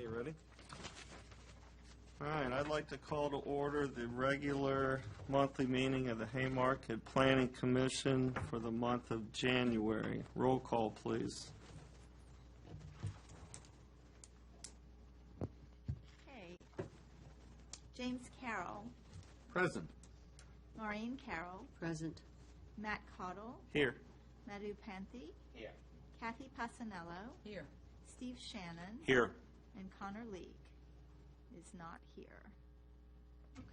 you ready? All right, I'd like to call to order the regular monthly meeting of the Haymarket Planning Commission for the month of January. Roll call, please. Okay. James Carroll. Present. Maureen Carroll. Present. Matt Cottle. Here. Madhu Panthi. Here. Kathy Passanello. Here. Steve Shannon. Here. And Connor League is not here.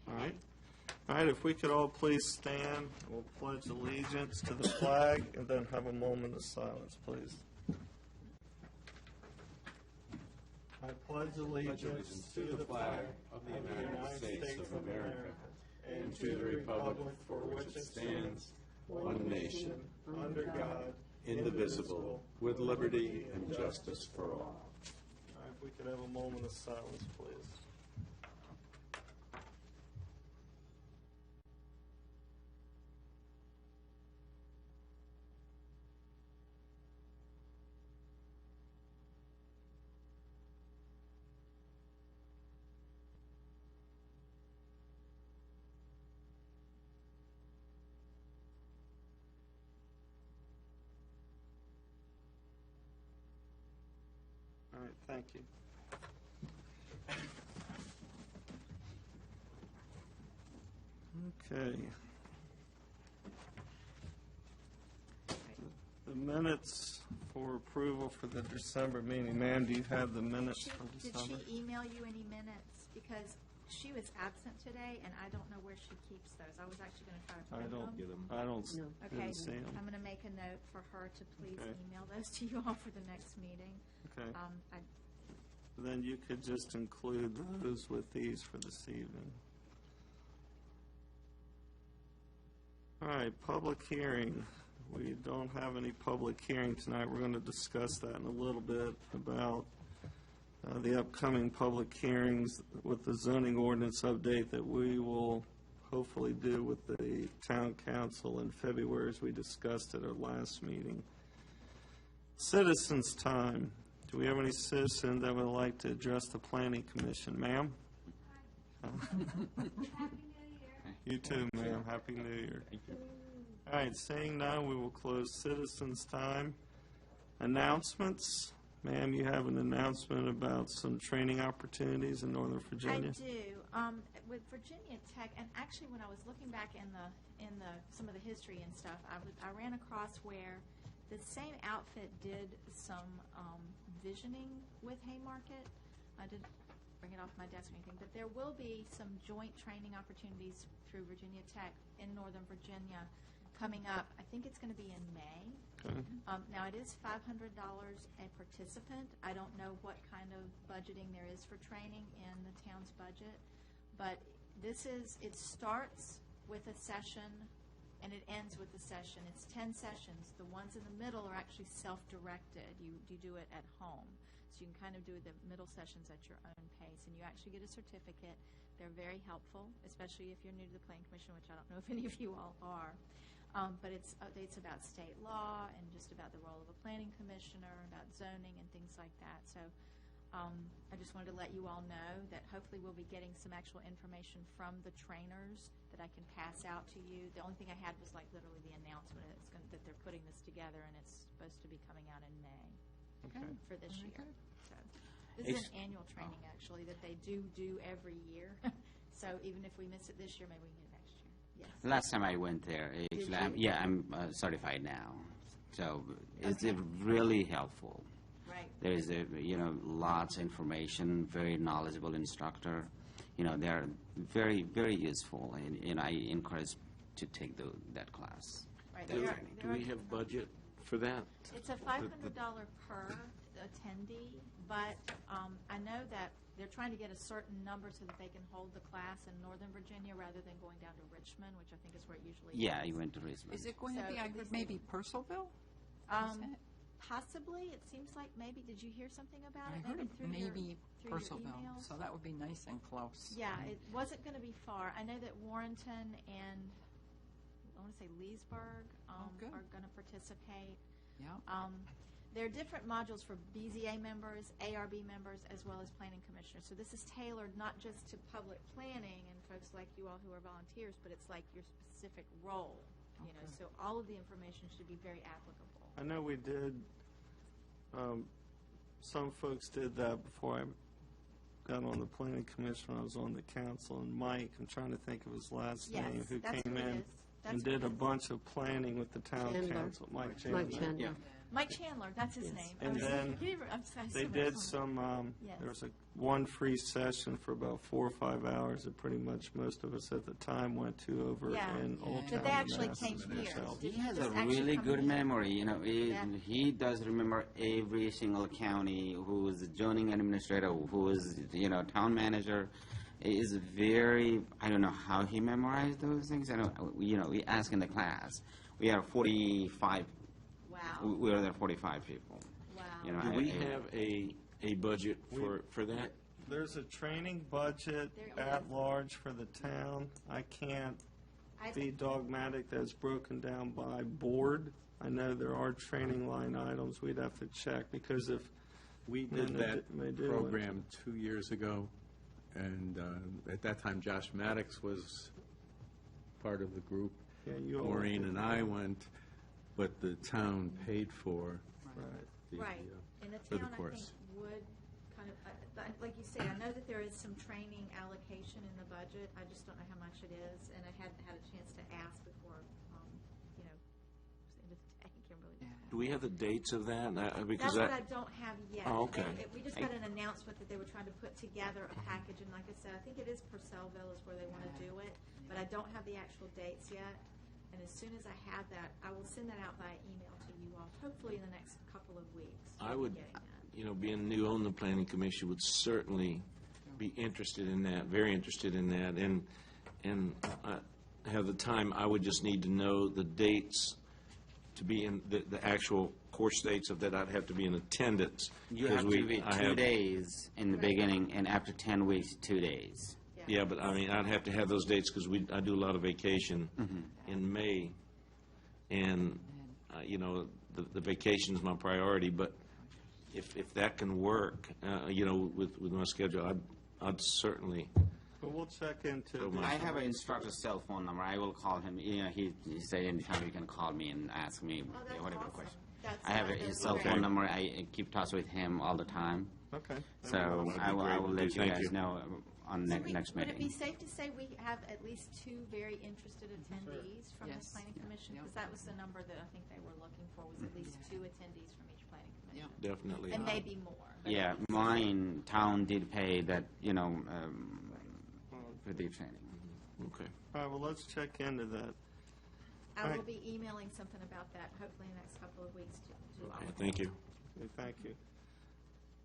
All right. All right, if we could all please stand, we'll pledge allegiance to the flag and then have a moment of silence, please. I pledge allegiance to the flag of the United States of America and to the republic for which it stands, one nation, under God, indivisible, with liberty and justice for all. All right, if we could have a moment of silence, please. All right, thank you. Okay. The minutes for approval for the December meeting. Ma'am, do you have the minutes for Did December? she email you any minutes? Because she was absent today, and I don't know where she keeps those. I was actually going to try to I find don't them. I don't No. Okay, didn't see them. I'm going to make a note for her to please Okay. email those to you all for the next meeting. Okay. I Then you could just include those with these for this evening. All right, public hearing. We don't have any public hearing tonight. We're going to discuss that in a little bit about the upcoming public hearings with the zoning ordinance update that we will hopefully do with the town council in February, as we discussed at our last meeting. Citizens' time. Do we have any citizen that would like to address the planning commission? Ma'am? Happy New Year. You too, ma'am. Happy New Year. All right, seeing none, we will close citizens' time. Announcements. Ma'am, you have an announcement about some training opportunities in Northern Virginia? do. With Virginia Tech, and actually when I was looking back in some of the history and stuff, I ran across where the same outfit did some visioning with Haymarket. I didn't bring it off my desk or anything, but there will be some joint training opportunities through Virginia Tech in Northern Virginia coming up. I think it's going to be in May. Okay. Now, it is $500 a participant. I don't know what kind of budgeting there is for training in the town's budget, but it starts with a session and it ends with a session. It's 10 sessions. The ones in the middle are actually self-directed. You do it at home. So you can kind of do the middle sessions at your own pace, and you actually get a certificate. They're very helpful, especially if you're new to the Planning Commission, which I don't know if any of you all are. But it's about state law and just about the role of a planning commissioner, about zoning and things like that. So I just wanted to let you all know that hopefully we'll be getting some actual information from the trainers that I can pass out to you. The only thing I had was like literally the announcement that they're putting this together, and it's supposed to be coming out in May for this year. So this is an annual training actually that they do every year. So even if we miss it this year, maybe we can get it next year. Yes. Last time I went there, actually, I'm certified now. So it's really helpful. Right. There is lots of information, very knowledgeable instructor. They're very, very useful, and I encourage to take that class. Right. Do we have budget for that? It's a $500 per attendee, but I know that they're trying to get a certain number so that they can hold the class in Northern Virginia rather than going down to Richmond, which I think is where it usually Yeah, is. I went to Richmond. Is it going to be, maybe Purcellville? Possibly. It seems like maybe. Did you hear something about I it? heard through maybe your Purcellville, emails? so that would be nice and close. Yeah, it wasn't going to be far. I know that Warrenton and I want to say Leesburg are good. going to participate. Yeah. There are different modules for BZA members, ARB members, as well as planning commissioners. So this is tailored not just to public planning and folks like you all who are volunteers, but it's like your specific role, you know. So all of the information should be very applicable. I know we did, some folks did that before I got on the planning commission when I was on the council, and Mike, I'm trying to think of his last Yes, name, who that's came what it in is. That's and what did it a is. bunch of planning with the town Chandler. council, Mike Mike Chandler. Chandler. Yeah. Mike Chandler, that's his name. And then They did some, Yes. there was one free session for about 4 or 5 hours that pretty much most of us at the time went to over Yeah. in Old Town. But they actually Manassas came here. themselves. He has Just a actually really come good here. memory. You know, Yeah. he does remember every single county, who is the zoning administrator, who is, you know, town manager. Is very, I don't know how he memorized those things. I don't, you know, we ask in the class. We are 45, Wow, we are there 45 people. wow. You know, Do we have a budget for that? There's a training budget There at is. large for the town. I can't I- be dogmatic that it's broken down by board. I know there are training line items we'd have to check, because if We Then did they that they do it. program 2 years ago, and at that time Josh Maddox was part of the group. Yeah, you all Maureen did and that. I went, but the town paid for Right. the, Right, and the for the town, I course. think, would kind of, like you say, I know that there is some training allocation in the budget, I just don't know how much it is, and I hadn't had a chance to ask before, you know, end of the day, Kimberly. Do we have the dates of that? Because That's what I that, don't have yet. Oh, okay. We just got an announcement that they were trying to put together a package, and like I said, I think it is Purcellville is where they want to do it, but I don't have the actual dates yet. And as soon as I have that, I will send that out by email to you all, hopefully in the next couple of weeks. I we'll be would, getting that. you know, being new on the planning commission, would certainly be interested in that, very interested in that, and have the time. I would just need to know the dates to be in, the actual course dates of that. I'd have to be in attendance. You because have to be I 2 have- days in the beginning, and after 10 weeks, 2 days. Yeah, but I mean, I'd have to have those dates because I do a lot of vacation in May. And, you know, the vacation's my priority, but if that can work, you know, with my schedule, I'd certainly, But we'll check into my- I this. have an instructor's cell phone number. I will call him. You know, he said anytime you can call me and ask me Oh, that's whatever awesome. question. That's, I have that would his be cell great. phone number. I keep touch with him all the time. Okay. So That'd be I great. will let you Thank guys you. know on So next would it be meeting. safe to say we have at least 2 very interested attendees from the Yes. planning commission? Yeah. Because that was the number that I think they were looking for, was at least 2 attendees from each planning commission. definitely. And maybe more. but Yeah, at least- mine town did pay that. You know, for the training. Okay. All right, well, let's check into that. I All will right. be emailing something about that, hopefully in the next couple of weeks to all Okay, of you. thank you. Okay, thank you.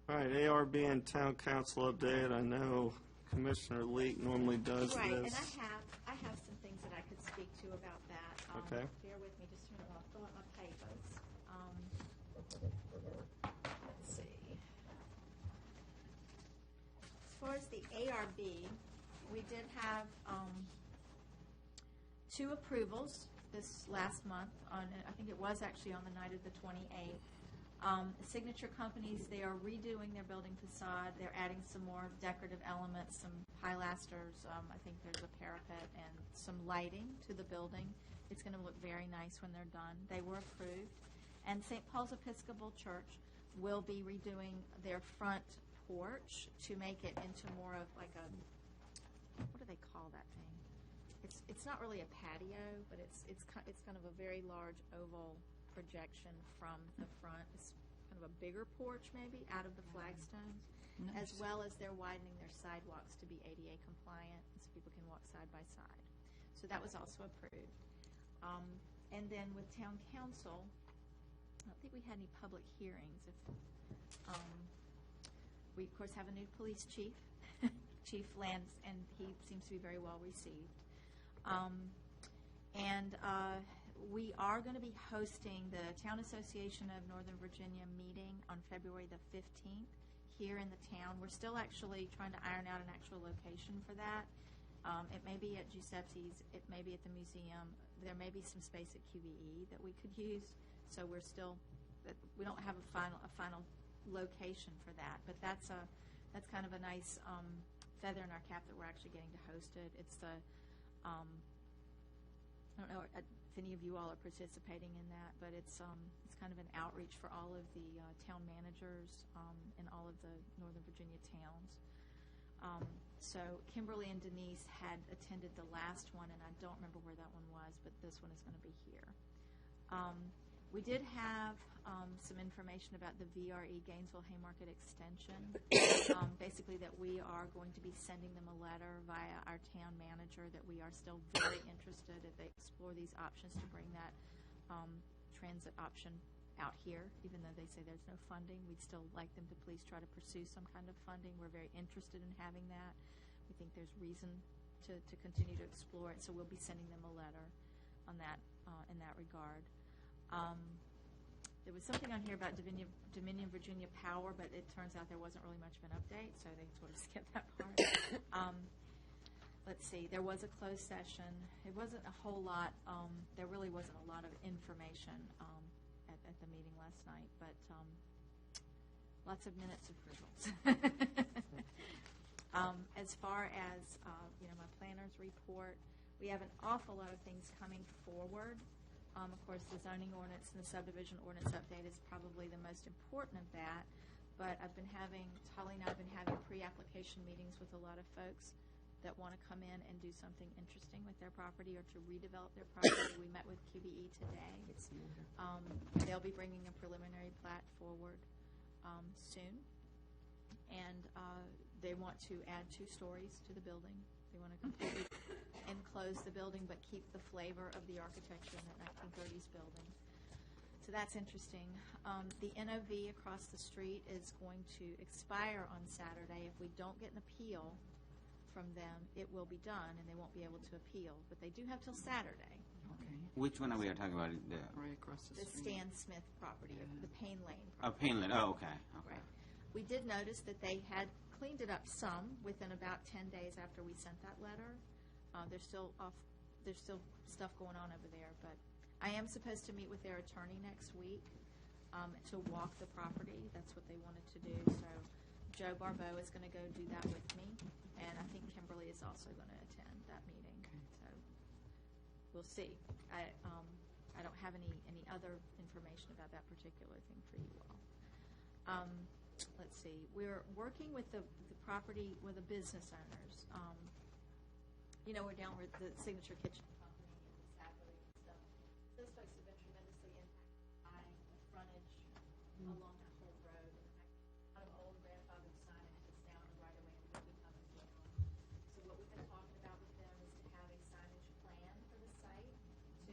All right, ARB and Town Council update. I know Commissioner Leak normally does Right, and this. I have some things that I could speak to about that. Okay. Bear with me just a minute while I fill out my papers. Let's see. As far as the ARB, we did have 2 approvals this last month on, I think it was actually on the night of the 28th. Signature companies, they are redoing their building facade. They're adding some more decorative elements, some pilasters. I think there's a parapet and some lighting to the building. It's going to look very nice when they're done. They were approved. And St. Paul's Episcopal Church will be redoing their front porch to make it into more of like a, what do they call that thing? It's not really a patio, but it's kind of a very large oval projection from the front. It's kind of a bigger porch maybe out of the flagstones, as well as they're widening their sidewalks to be ADA compliant so people can walk side by side. So that was also approved. And then with town council, I don't think we had any public hearings. We of course have a new police chief, Chief Lance, and he seems to be very well received. We are going to be hosting the Town Association of Northern Virginia meeting on February the 15th here in the town. We're still actually trying to iron out an actual location for that. It may be at Giuseppe's, it may be at the museum. There may be some space at QVE that we could use, so we're still we don't have a final location for that, but that's kind of a nice feather in our cap that we're actually getting to host it. It's the, I don't know if any of you all are participating in that, but it's kind of an outreach for all of the town managers in all of the Northern Virginia towns. So Kimberly and Denise had attended the last one, and I don't remember where that one was, but this one is going to be here. We did have some information about the VRE Gainesville Haymarket Extension. Basically that we are going to be sending them a letter via our town manager that we are still very interested if they explore these options to bring that transit option out here, even though they say there's no funding. We'd still like them to please try to pursue some kind of funding. We're very interested in having that. We think there's reason to continue to explore it, so we'll be sending them a letter on that in that regard. There was something on here about Dominion Virginia Power, but it turns out there wasn't really much of an update, so they sort of skipped that part. Let's see, there was a closed session. It wasn't a whole lot, there really wasn't a lot of information at the meeting last night, but lots of minutes of approvals. As far as, my planner's report, we have an awful lot of things coming forward. Of course, the zoning ordinance and the subdivision ordinance update is probably the most important of that, but Holly and I have been having pre-application meetings with a lot of folks that want to come in and do something interesting with their property or to redevelop their property. We met with QBE today. They'll be bringing a preliminary plat forward soon, and they want to add 2 stories to the building. They want to completely enclose the building but keep the flavor of the architecture in that 1930s building. So that's interesting. The NOV across the street is going to expire on Saturday. If we don't get an appeal from them, it will be done, and they won't be able to appeal. But they do have till Saturday. Okay, Which one are we talking about? right across the The street. Stan Smith property, the Payne Lane Oh, property. Painland. Oh, okay. Okay. Right. We did notice that they had cleaned it up some within about 10 days after we sent that letter. There's still stuff going on over there, but I am supposed to meet with their attorney next week to walk the property. That's what they wanted to do. So Joe Barbeau is going to go do that with me, and I think Kimberly is also going to attend that meeting. So we'll see. I don't have any other information about that particular thing for you all. Let's see. We're working with the property with the business owners. We're down with the Signature Kitchen Company and the Sadler and stuff. Those folks have been tremendously impacted by the frontage along that whole road. And the fact that a lot of old grandfathered signage is down the right of way and will be coming down. So what we've been talking about with them is to have a signage plan for the site to,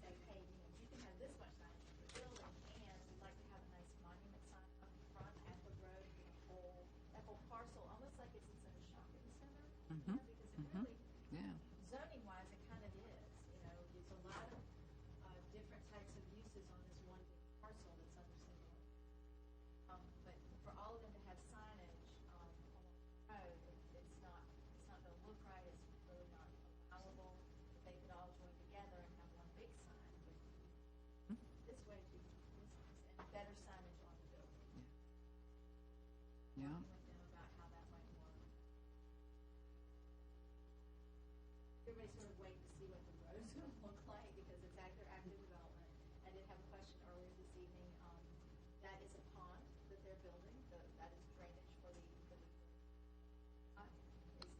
say, hey, you can have this much signage for the building, and we'd like to have a nice monument sign up front at the road for that whole parcel, almost like it's in a shopping center. Mhm. Because it really, Yeah. zoning-wise, it kind of is. There's a lot of different types of uses on this one big parcel that's under single. But for all of them to have signage on the road, it's not going to look right. It's really not allowable. If they could all join together and have one big sign, but this way to and better signage on the building. Yeah. Talking with them about how that might work. Everybody's sort of waiting to see what the road's going to look like because it's their active development. I did have a question earlier this evening. That is a pond that they're building. That is drainage for the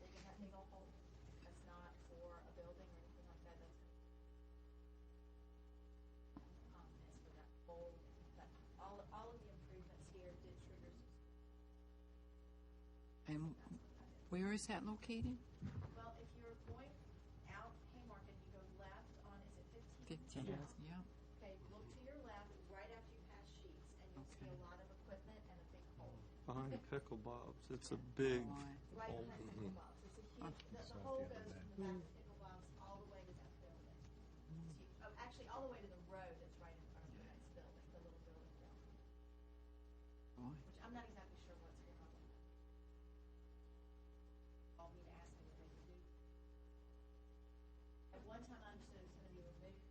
is in that big old hole. That's not for a building or anything like that. That's as for that hole. That all of the improvements here did trigger some. And where is that located? Well, if you're going out Haymarket, you go left on, is it 15? 15, yeah. Okay, look to your left, right after you pass Sheets, and you'll see a lot of equipment and a big hole. Behind Pickle Bob's, it's a big Right hole. behind Pickle Bob's. It's a huge, the hole goes from the back of Pickle Bob's all the way to that building. It's huge. Oh, actually, all the way to the road that's right in front of the next building, the little building down there, Boy. which I'm not exactly sure what's going on with that. All me to ask me what they can do. At one time, I understood it was going to be removed.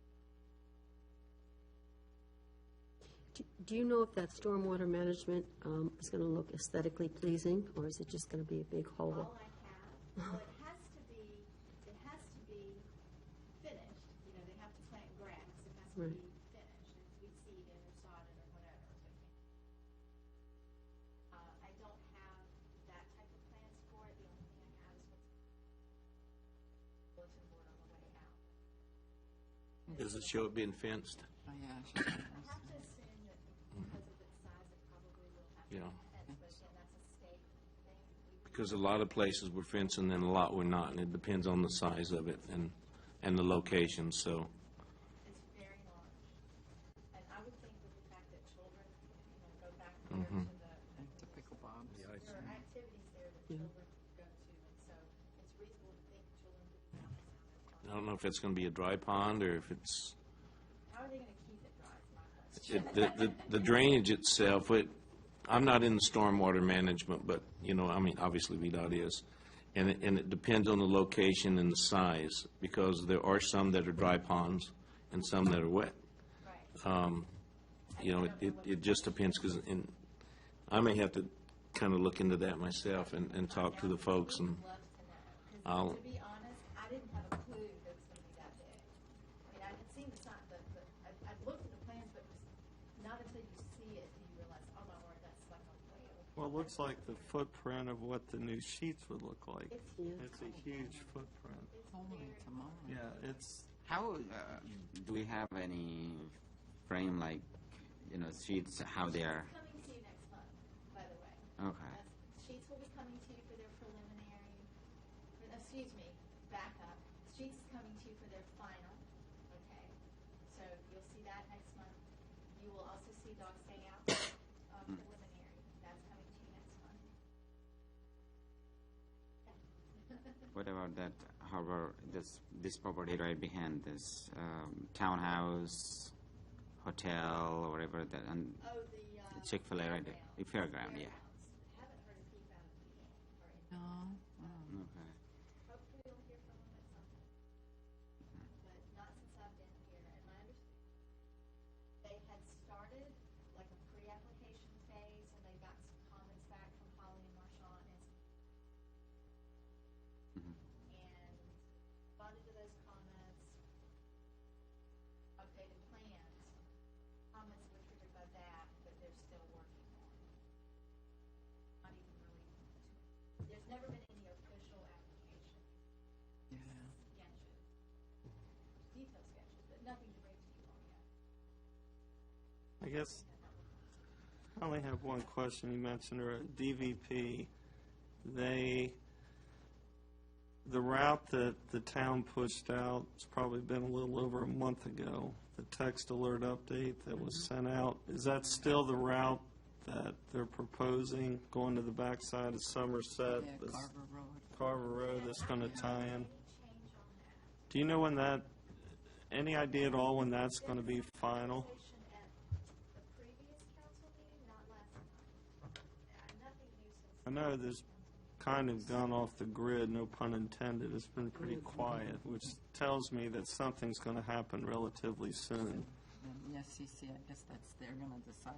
Do you know if that stormwater management is going to look aesthetically pleasing, or is it just going to be a big hole? All I have, well, it has to be finished, you know, they have to plant grass, it has to Right. be finished, it's be seeded or sodded or whatever. I don't have that type of plans for it, the only thing I have is what's bulletin board on the way out. Does it show it being fenced? Oh, yeah. I have to assume that because of its size, it probably will have to Yeah. be fenced, but again, that's a state thing. Because a lot of places were fencing and a lot were not, and it depends on the size of it and the location, so. It's very large. And I would think with the fact that children, you know, go back there to The pickleball. there are activities there that children go to, and so it's reasonable to think children could be practicing on I don't know if it's going to be a dry pond or if it's, How are they gonna keep it dry, is my question. the drainage itself, I'm not in the stormwater management, but, you know, I mean, obviously VDOT is. And it depends on the location and the size, because there are some that are dry ponds and some that are wet. Right. You know, it just depends, because I may have to kind of look into that myself and talk to the folks, and Love to know, I'll, because to be honest, I didn't have a clue that it was gonna be that big. I mean, I had seen the sign, I've looked at the plans, but not until you see it do you realize, oh my word, that's like a whale. Well, it looks like the footprint of what the new sheets would look like. It's It's a huge footprint. Holy tamale. Yeah, it's, How, do we have any frame, like, you know, sheets, how they are? coming to you next month, by the way. Okay. Sheets will be coming to you for their preliminary, excuse me, back up. Sheets is coming to you for their final, okay? So you'll see that next month. You will also see Dogs Day Out preliminary. That's coming to you next month. What about that, however, this property right behind this townhouse, hotel, or whatever, that, and Oh, the Chick-fil-A right there, the fairground, yeah. Haven't heard a peep out of the or anything. No. Okay. Hopefully you'll hear from them at some point. But not since I've been here, and my understanding, they had started like a pre-application phase, and they got some comments back from Holly and Marshawn, and responded to those comments, updated plans. Comments were triggered by that, but they're still working on. Not even really, there's never been any official application Yeah. sketches, detailed sketches, but nothing to bring to you all yet. I guess, I only have one question. You mentioned her DVP. The route that the town pushed out, it's probably been a little over a month ago, the text alert update that was sent out. Is that still the route that they're proposing, going to the backside of Somerset? Yeah, this Carver Road. Carver Road that's going to tie in? Any change on that? Do you know when that, any idea at all when that's going to be final? Conversation at the previous council meeting, not last night. Nothing new since. I know there's kind of gone off the grid, no pun intended. It's been pretty quiet, which tells me that something's going to happen relatively soon. And the SCC, I guess they're gonna decide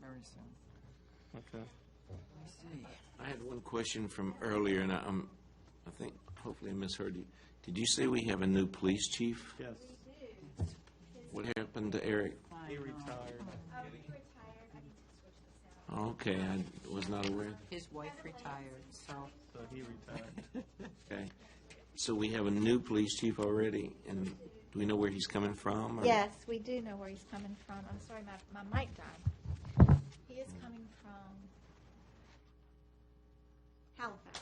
very soon. Okay. I see. I had one question from earlier, and I think, hopefully I misheard you. Did you say we have a new police chief? Yes, What happened to Eric? he retired. Oh, he retired, I need to switch this out. Okay, I was not aware. His wife retired, so So he retired. Okay. So we have a new police chief already, and do we know where he's coming from? or- Yes, we do know where he's coming from. I'm sorry, my mic died. He is coming from Halifax.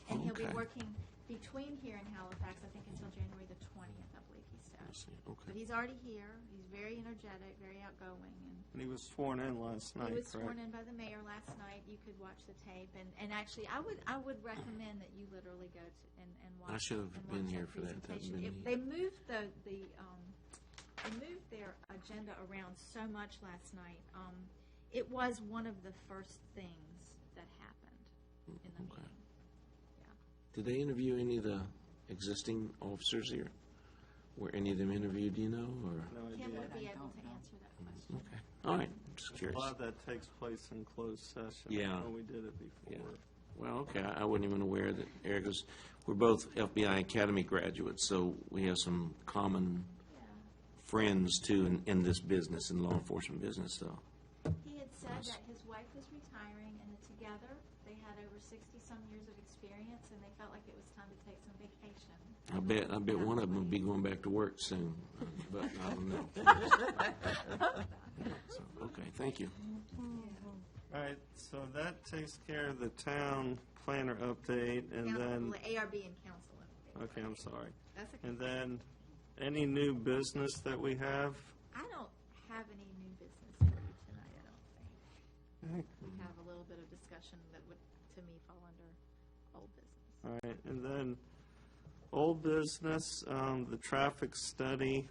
And he'll be Okay. working between here and Halifax, I think until January the 20th, I believe he I said. see, But okay. he's already here. He's very energetic, very outgoing, and And he was sworn in last night, he was correct? sworn in by the mayor last night. You could watch the tape, and actually, I would recommend that you literally go to and watch. I should have and been watch here for that. That presentation. would've It- been They moved they moved their agenda around so much last night. It was one of the first things that happened in the Okay. meeting. Yeah. Did they interview any of the existing officers here? Were any of them interviewed, do you know, or? No Kim idea. would be I able don't to know. answer that question. Okay, All right, just A curious. lot of that takes place in closed session. Yeah. When we did it Yeah. before. Well, okay, I wasn't even aware that Eric was, we're both FBI Academy graduates, so we have some common friends, too, in this business, in law enforcement business, so. He had said that his wife was retiring, and that together they had over 60-some years of experience, and they felt like it was time to take some vacation. I bet one of them will be going back to work soon, but I don't know. So, okay, thank you. All right, so that takes care of the town planner update, and then, Council, ARB and council update. okay, I'm sorry. That's okay. And then, any new business that we have? I don't have any new business for you tonight, I don't think. We have a little bit of discussion that would, to me, fall under old business. All right, and then, old business, the traffic study.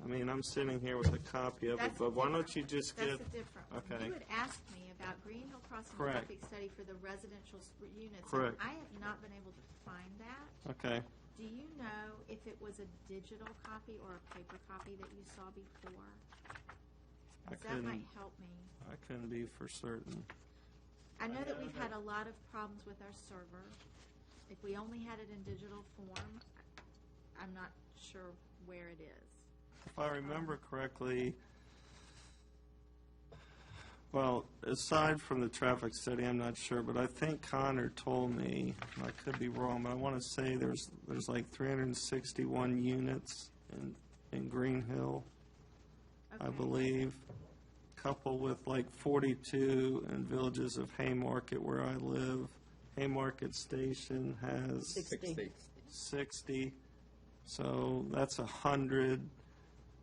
I mean, I'm sitting here with a copy of it, That's but why don't different. you just That's get, a different one. okay. You had asked me about Green Hill Crossing Correct. traffic study for the residential units. and Correct. I have not been able to find that. okay, Do you know if it was a digital copy or a paper copy that you saw before? I 'Cause that might couldn't, help me. I couldn't be for certain. I know that we've had a lot of problems with our server. If we only had it in digital form, I'm not sure where it is. If I remember correctly, well, aside from the traffic study, I'm not sure, but I think Connor told me, and I could be wrong, but I want to say there's like 361 units in Green Hill, I Okay. believe, coupled with like 42 in Villages of Haymarket where I live. Haymarket Station has 60, so that's 100.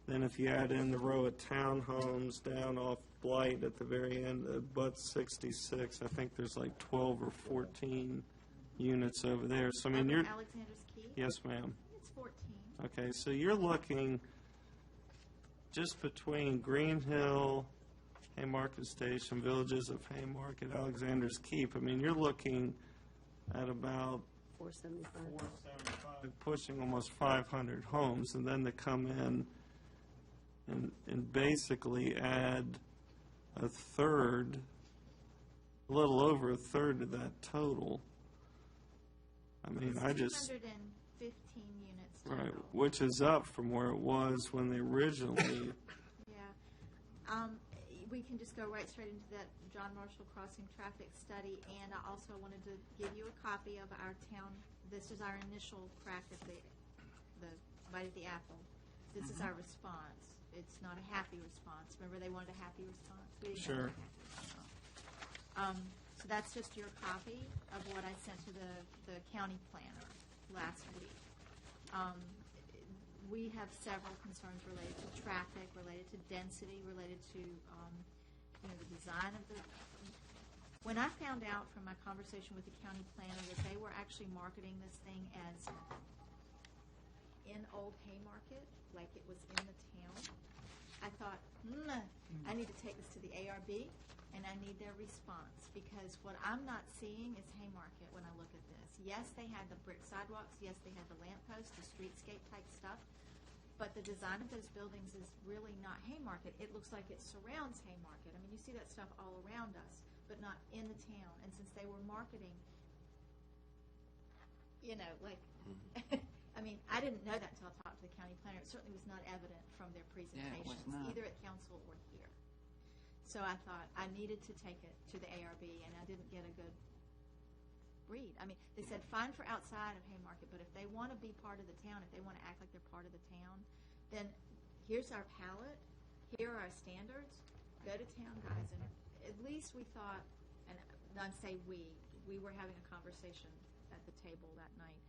Then if you add in the row of townhomes down off Blight at the very end, but 66, I think there's like 12 or 14 units over there. So, I mean, Up in you're, Alexander's Key? yes, ma'am. It's 14. Okay, so you're looking just between Green Hill, Haymarket Station, Villages of Haymarket, Alexander's Keep. I mean, you're looking at about 475. 475, pushing almost 500 homes, and then to come in and basically add a third, a little over a third of that total. I mean, I just, 215 units right, total. which is up from where it was when they originally, Yeah. We can just go right straight into that John Marshall Crossing traffic study, and I also wanted to give you a copy of our town, this is our initial crack at the bite of the apple. This is our response. It's not a happy response. Remember, they wanted a happy response? We didn't get Sure. a happy response. So that's just your copy of what I sent to the county planner last week. We have several concerns related to traffic, related to density, related to, the design of the, when I found out from my conversation with the county planner that they were actually marketing this thing as in Old Haymarket, like it was in the town, I thought, I need to take this to the ARB, and I need their response, because what I'm not seeing is Haymarket when I look at this. Yes, they had the brick sidewalks, yes, they had the lampposts, the streetscape type stuff, but the design of those buildings is really not Haymarket. It looks like it surrounds Haymarket. I mean, you see that stuff all around us, but not in the town. And since they were marketing, like, I mean, I didn't know that until I talked to the county planner. It certainly was not evident from their presentations, not. either at council or here. So I thought I needed to take it to the ARB, and I didn't get a good read. I mean, they said fine for outside of Haymarket, but if they want to be part of the town, if they want to act like they're part of the town, then here's our palette, here are our standards, go to town, guys. And at least we thought, and not say we were having a conversation at the table that night,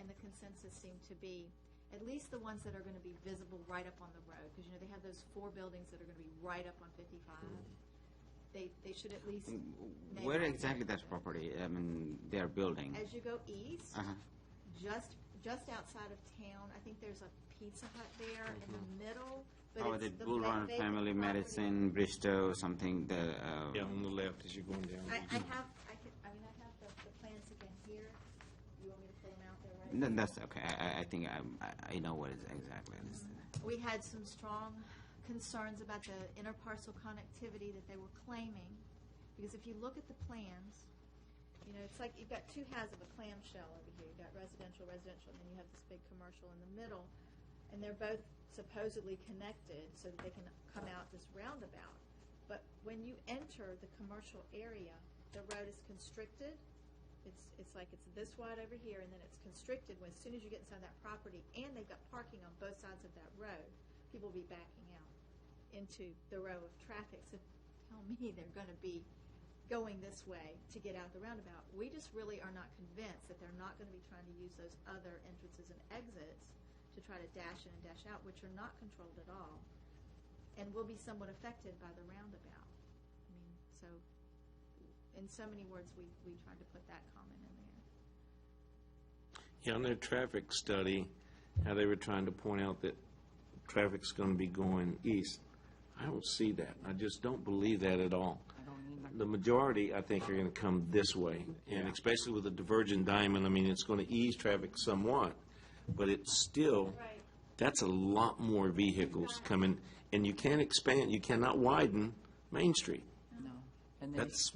and the consensus seemed to be at least the ones that are going to be visible right up on the road, because they have those 4 buildings that are going to be right up on 55. They should at least name Where out exactly there. that's property? I mean, they're building. As you go east, Uh-huh. just outside of town, I think there's a Pizza Hut there in the middle. But Oh, it's the the Boulevard vacant Family property. Medicine, Bristow, something. Yeah, on the left as you're going down. I have the plans again here. You want me to pull them out there right now? That's okay. I think I know what is exactly. We had some strong concerns about the interparcel connectivity that they were claiming. Because if you look at the plans, you know, it's like you've got two halves of a clamshell over here. You've got residential, and then you have this big commercial in the middle. And they're both supposedly connected so that they can come out this roundabout. But when you enter the commercial area, the road is constricted. It's like it's this wide over here, and then it's constricted when, as soon as you get inside that property, and they've got parking on both sides of that road, people will be backing out into the row of traffic. So tell me they're going to be going this way to get out the roundabout. We just really are not convinced that they're not going to be trying to use those other entrances and exits to try to dash in and dash out, which are not controlled at all, and will be somewhat affected by the roundabout. I mean, so in so many words, we tried to put that comment in there. Yeah, on their traffic study, how they were trying to point out that traffic's going to be going east. I don't see that. I just don't believe that at all. I don't either. The majority, I think, are going to come this way, and especially with the divergent diamond, I mean, it's going to ease traffic somewhat, but it's still, Right. that's a lot more vehicles coming, and you can't expand, you cannot widen Main Street. No. And then That's,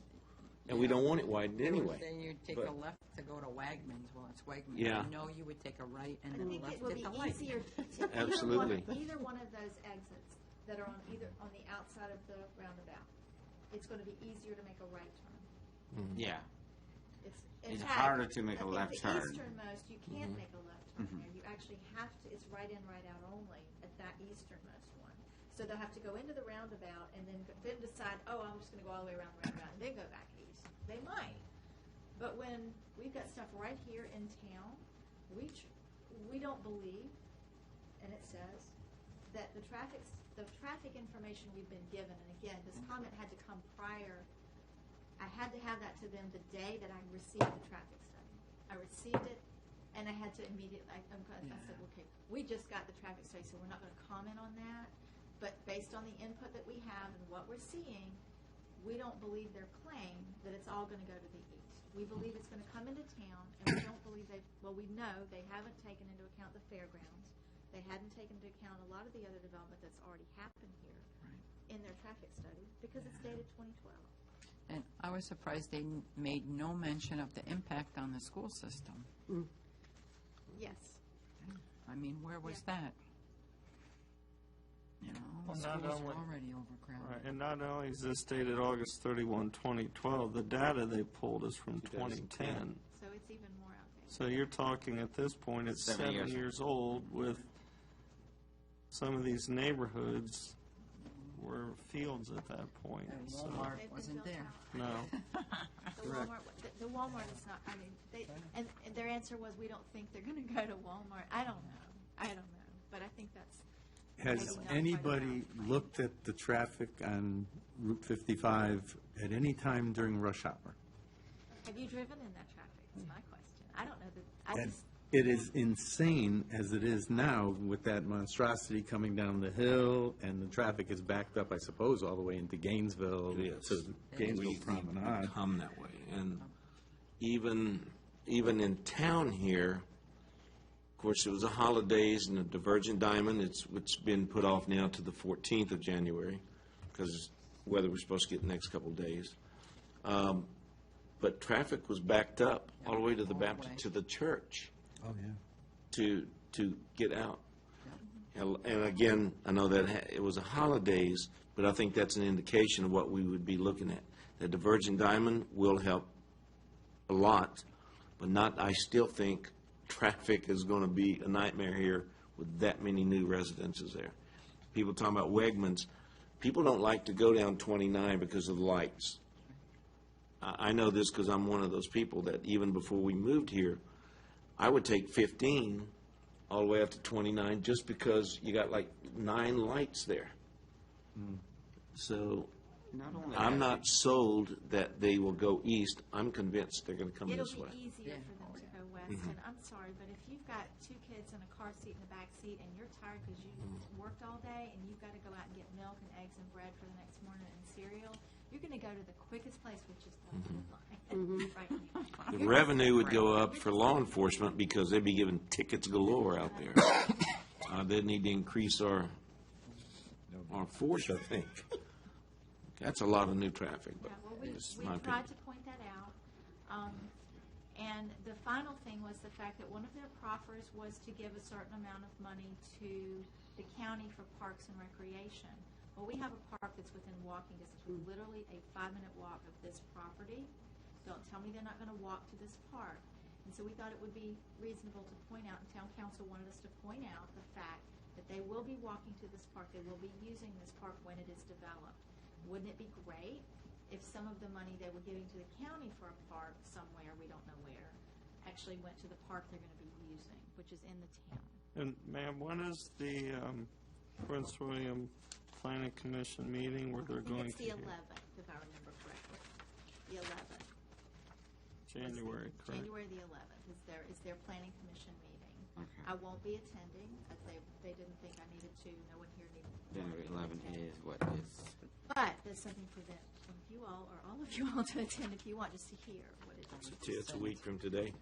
and we don't want it widened they were anyway. saying you'd take But- a left to go to Wegmans. Well, it's Wegmans. Yeah. No, you would take a right and I then a think it left will at be the light. easier to Absolutely. either one of those exits that are on the outside of the roundabout. It's going to be easier to make a right turn. Yeah. In It's fact, harder to make I a think left turn. The easternmost, you can't make a left turn there. You actually have to, it's right in, right out only at that easternmost one. So they'll have to go into the roundabout and then decide, oh, I'm just going to go all the way around the roundabout and then go back east. They might. But when we've got stuff right here in town, we don't believe, and it says, that the traffic information we've been given, and again, this comment had to come prior. I had to have that to them the day that I received the traffic study. I received it, and I had to immediately, I said, okay, we just got the traffic study, so we're not going to comment on that. But based on the input that we have and what we're seeing, we don't believe their claim that it's all going to go to the east. We believe it's going to come into town, and we don't believe we know they haven't taken into account the fairgrounds. They hadn't taken into account a lot of the other development that's already happened here in their traffic study because it's dated 2012. And I was surprised they made no mention of the impact on the school system. Yes. I mean, where was that? You know, Well, the not schools only- are already overcrowded. Right, and not only is this dated August 31, 2012, the data they pulled is from 2010. So it's even more outdated. So you're talking at this point, it's 7 7 years. years old with some of these neighborhoods were fields at that point. And So, Walmart They've been wasn't built there. out. no. The Walmart is not, I mean, and their answer was, we don't think they're going to go to Walmart. I don't know, but I think that's. Has maybe not quite anybody enough. looked at the traffic on Route 55 at any time during rush hour? Have you driven in that traffic? That's my question. I don't know that, I And just, it is insane as it is now with that monstrosity coming down the hill, and the traffic is backed up, I suppose, all the way into Gainesville, It is. to the Gainesville Promenade. Come that way. And even in town here, of course, it was the holidays and the Divergent Diamond, it's been put off now to the 14th of January, because weather was supposed to get the next couple of days. But traffic was backed up all the way to the All the Baptist, way. to the church Oh, yeah. to get out. And again, I know that it was a holidays, but I think that's an indication of what we would be looking at. The Divergent Diamond will help a lot, but I still think traffic is going to be a nightmare here with that many new residences there. People talking about Wegmans, people don't like to go down 29 because of the lights. I know this because I'm one of those people that even before we moved here, I would take 15 all the way up to 29 just because you got like 9 lights there. So Not only I'm that, not sold that they will go east. I'm convinced they're going to come it'll this be way. easier Yeah. for them to go west. And I'm sorry, but if you've got 2 kids in a car seat in the back seat and you're tired because you worked all day and you've got to go out and get milk and eggs and bread for the next morning and cereal, you're going to go to the quickest place, which is the food line. Right now. The revenue would go up for law enforcement because they'd be giving tickets galore out there. They'd need to increase our or force, I think. That's a lot of new traffic, but Yeah, well, we it's my tried opinion. to point that out. And the final thing was the fact that one of their proffers was to give a certain amount of money to the county for parks and recreation. Well, we have a park that's within walking distance, we're literally a 5-minute walk of this property. Don't tell me they're not gonna walk to this park. And so we thought it would be reasonable to point out, and town council wanted us to point out the fact that they will be walking to this park, they will be using this park when it is developed. Wouldn't it be great if some of the money they were giving to the county for a park somewhere, we don't know where, actually went to the park they're gonna be using, which is in the town? And ma'am, when is the Prince William Planning Commission meeting where they're I think going it's to the hear? 11th, if I remember correctly. The 11th. January, correct? January the 11th is their planning commission meeting. Okay. I won't be attending, as they didn't think I needed to, no one here needed. January 11th is what is, But there's something for them, some of you all, or all of you all to attend if you want, just to hear what it is. It's a week from today.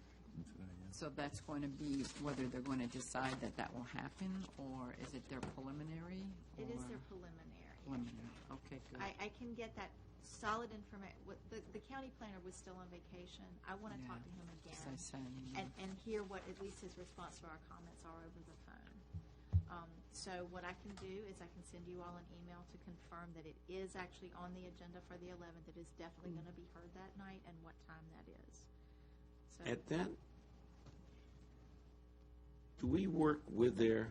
So that's going to be whether they're going to decide that that will happen, or is it their preliminary? It is or- their preliminary. Preliminary, okay, good. I can get that solid information. The county planner was still on vacation. I want to Yeah, talk to him as I again said, and hear what at least his response to our comments are over the phone. So what I can do is I can send you all an email to confirm that it is actually on the agenda for the 11th. It is definitely going to be heard that night and what time that is. So At that, do we work with their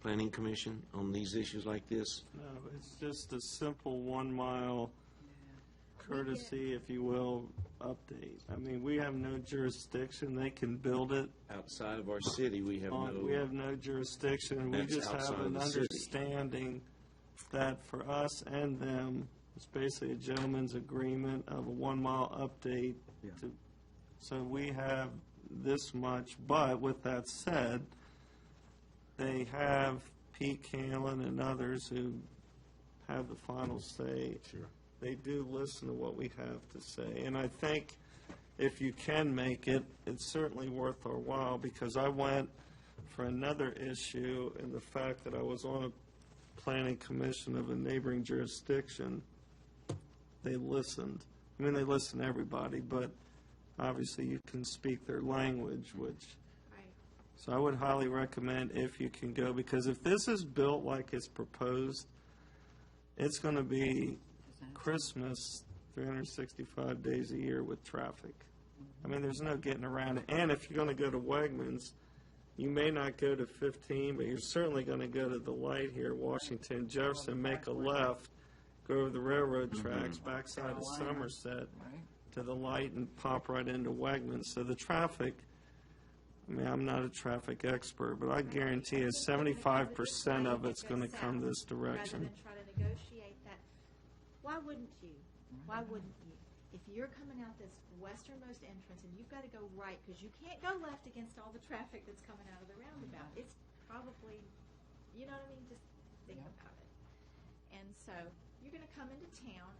planning commission on these issues like this? No, it's just a simple 1 mile courtesy, if you will, update. I mean, we have no jurisdiction. They can build it. Outside of our city, we have no. We have no jurisdiction. We That's just have outside of an the city. understanding that for us and them, it's basically a gentleman's agreement of a 1 mile update. Yeah. So we have this much, but with that said, they have Pete Canlon and others who have the final say. Sure. They do listen to what we have to say. And I think if you can make it, it's certainly worth our while, because I went for another issue, and the fact that I was on a planning commission of a neighboring jurisdiction, they listened. I mean, they listen to everybody, but obviously you can speak their language, which, right. so I would highly recommend if you can go, because if this is built like it's proposed, it's going to be Christmas 365 days a year with traffic. I mean, there's no getting around it. And if you're going to go to Wegmans, you may not go to 15, but you're certainly going to go to the light here, Washington, Jefferson, make a left, go over the railroad tracks, backside of Somerset Right? to the light, and pop right into Wegmans. So the traffic, I mean, I'm not a traffic expert, but I guarantee you 75% of it's going to come this direction. Rather than try to negotiate that, why wouldn't you? Why wouldn't you? If you're coming out this westernmost entrance and you've got to go right, because you can't go left against all the traffic that's coming out of the roundabout, it's probably, you know what I mean? Just think about it. And so you're going to come into town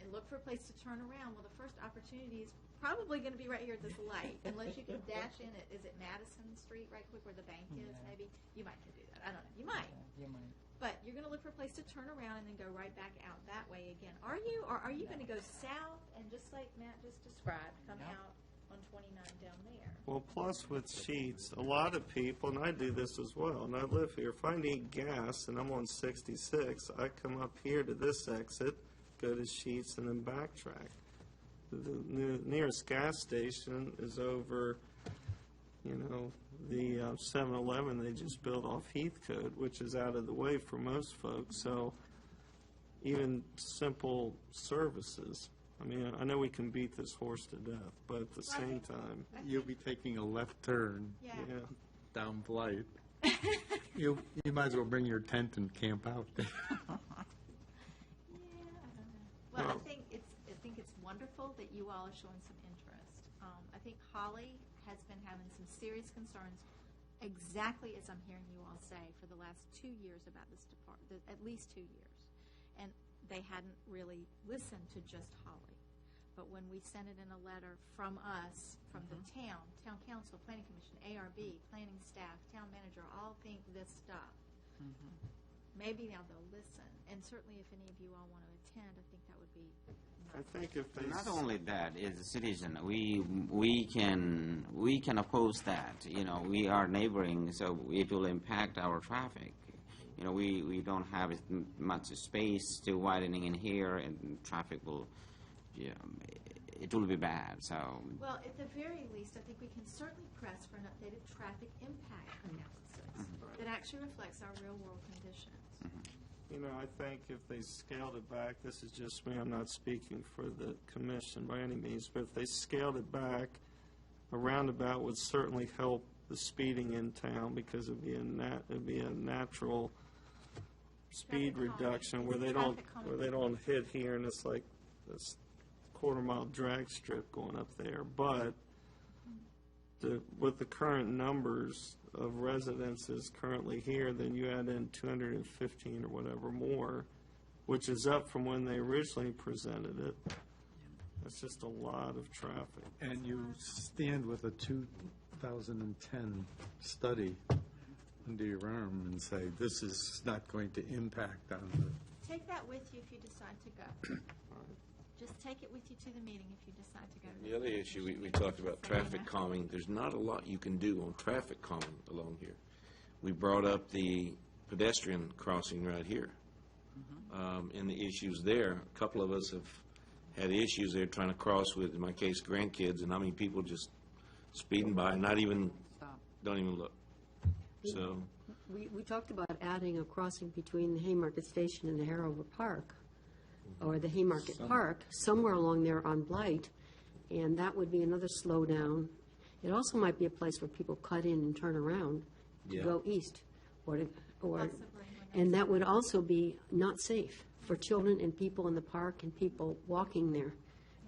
and look for a place to turn around. Well, the first opportunity is probably going to be right here at this light, unless you can dash in it. Is it Madison Street, right quick where the bank is? Maybe you might can do that. I don't know. You might. You might. But you're going to look for a place to turn around and then go right back out that way again. Are you, or are you going to go south and just like Matt just described, come out on 29 down there? Well, plus with Sheets, a lot of people, and I do this as well, and I live here, if I need gas and I'm on 66, I come up here to this exit, go to Sheets, and then backtrack. The nearest gas station is over, the 7-Eleven they just built off Heathcote, which is out of the way for most folks. So even simple services, I mean, I know we can beat this horse to death, but at the same time, You'll be taking a left turn Yeah. yeah. down Blight. You might as well bring your tent and camp out there. Yeah, I don't know. Well, I think it's wonderful that you all are showing some interest. I think Holly has been having some serious concerns, exactly as I'm hearing you all say, for the last 2 years about this department, at least 2 years. And they hadn't really listened to just Holly. But when we sent it in a letter from us, from the town council, planning commission, ARB, planning staff, town manager, all think this stuff. maybe now they'll listen. And certainly if any of you all want to attend, I think that would be I think if they. Not only that, as a citizen, we can oppose that. You know, we are neighboring, so it will impact our traffic. You know, we don't have as much space to widening in here, and traffic will, it will be bad. So Well, at the very least, I think we can certainly press for an updated traffic impact analysis that actually reflects our real-world conditions. You know, I think if they scaled it back, this is just me, I'm not speaking for the commission by any means, but if they scaled it back, a roundabout would certainly help the speeding in town, because it'd be a natural speed Traffic calming. reduction where It's they a don't, traffic calming. where they don't hit here and it's like this quarter-mile drag strip going up there. But with the current numbers of residences currently here, then you add in 215 or whatever more, which is up from when they originally presented it. That's just a lot of traffic. And you stand with a 2010 study under your arm and say, this is not going to impact on the... Take that with you if you decide to go. Just take it with you to the meeting if you decide to go. to The other issue, we talked about traffic calming. There's not a lot you can do on traffic calming along here. We brought up the pedestrian crossing right here, and the issues there. A couple of us have had issues there trying to cross with, in my case, grandkids, and I mean, people just speeding by, not even, Stop. don't even look. So, We talked about adding a crossing between the Haymarket Station and the Hanover Park, or the Haymarket Park, somewhere along there on Blight, and that would be another slowdown. It also might be a place where people cut in and turn around to Yeah. go east, or Possibly. and that would also be not safe for children and people in the park and people walking there.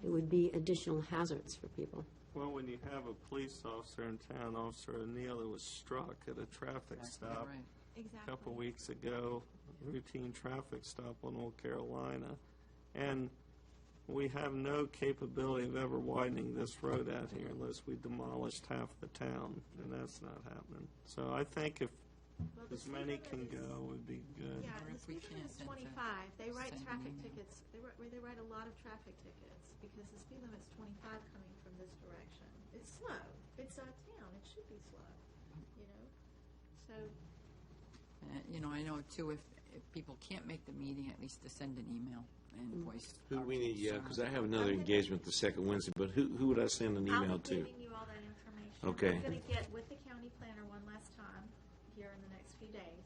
It would be additional hazards for people. Well, when you have a police officer in town, Officer O'Neill, that was struck at a traffic stop Right. a Exactly. couple weeks ago, routine traffic stop on Old Carolina, and we have no capability of ever widening this road out here unless we demolished half the town, and that's not happening. So I think if Well, the as many speed can limit is- go, would be good. Yeah, Or the if we speed limit is can't, then to 25. They write send an traffic email. tickets, they write a lot of traffic tickets, because the speed limit's 25 coming from this direction. It's slow. It's a town, it should be slow, you know? So, You know, I know too, if people can't make the meeting, at least to send an email and voice. who our we need, yeah, concerns. because I have another engagement the second Wednesday, but who would I send an I'll email be to? giving you all that information. Okay. I'm going to get with the county planner one last time here in the next few days,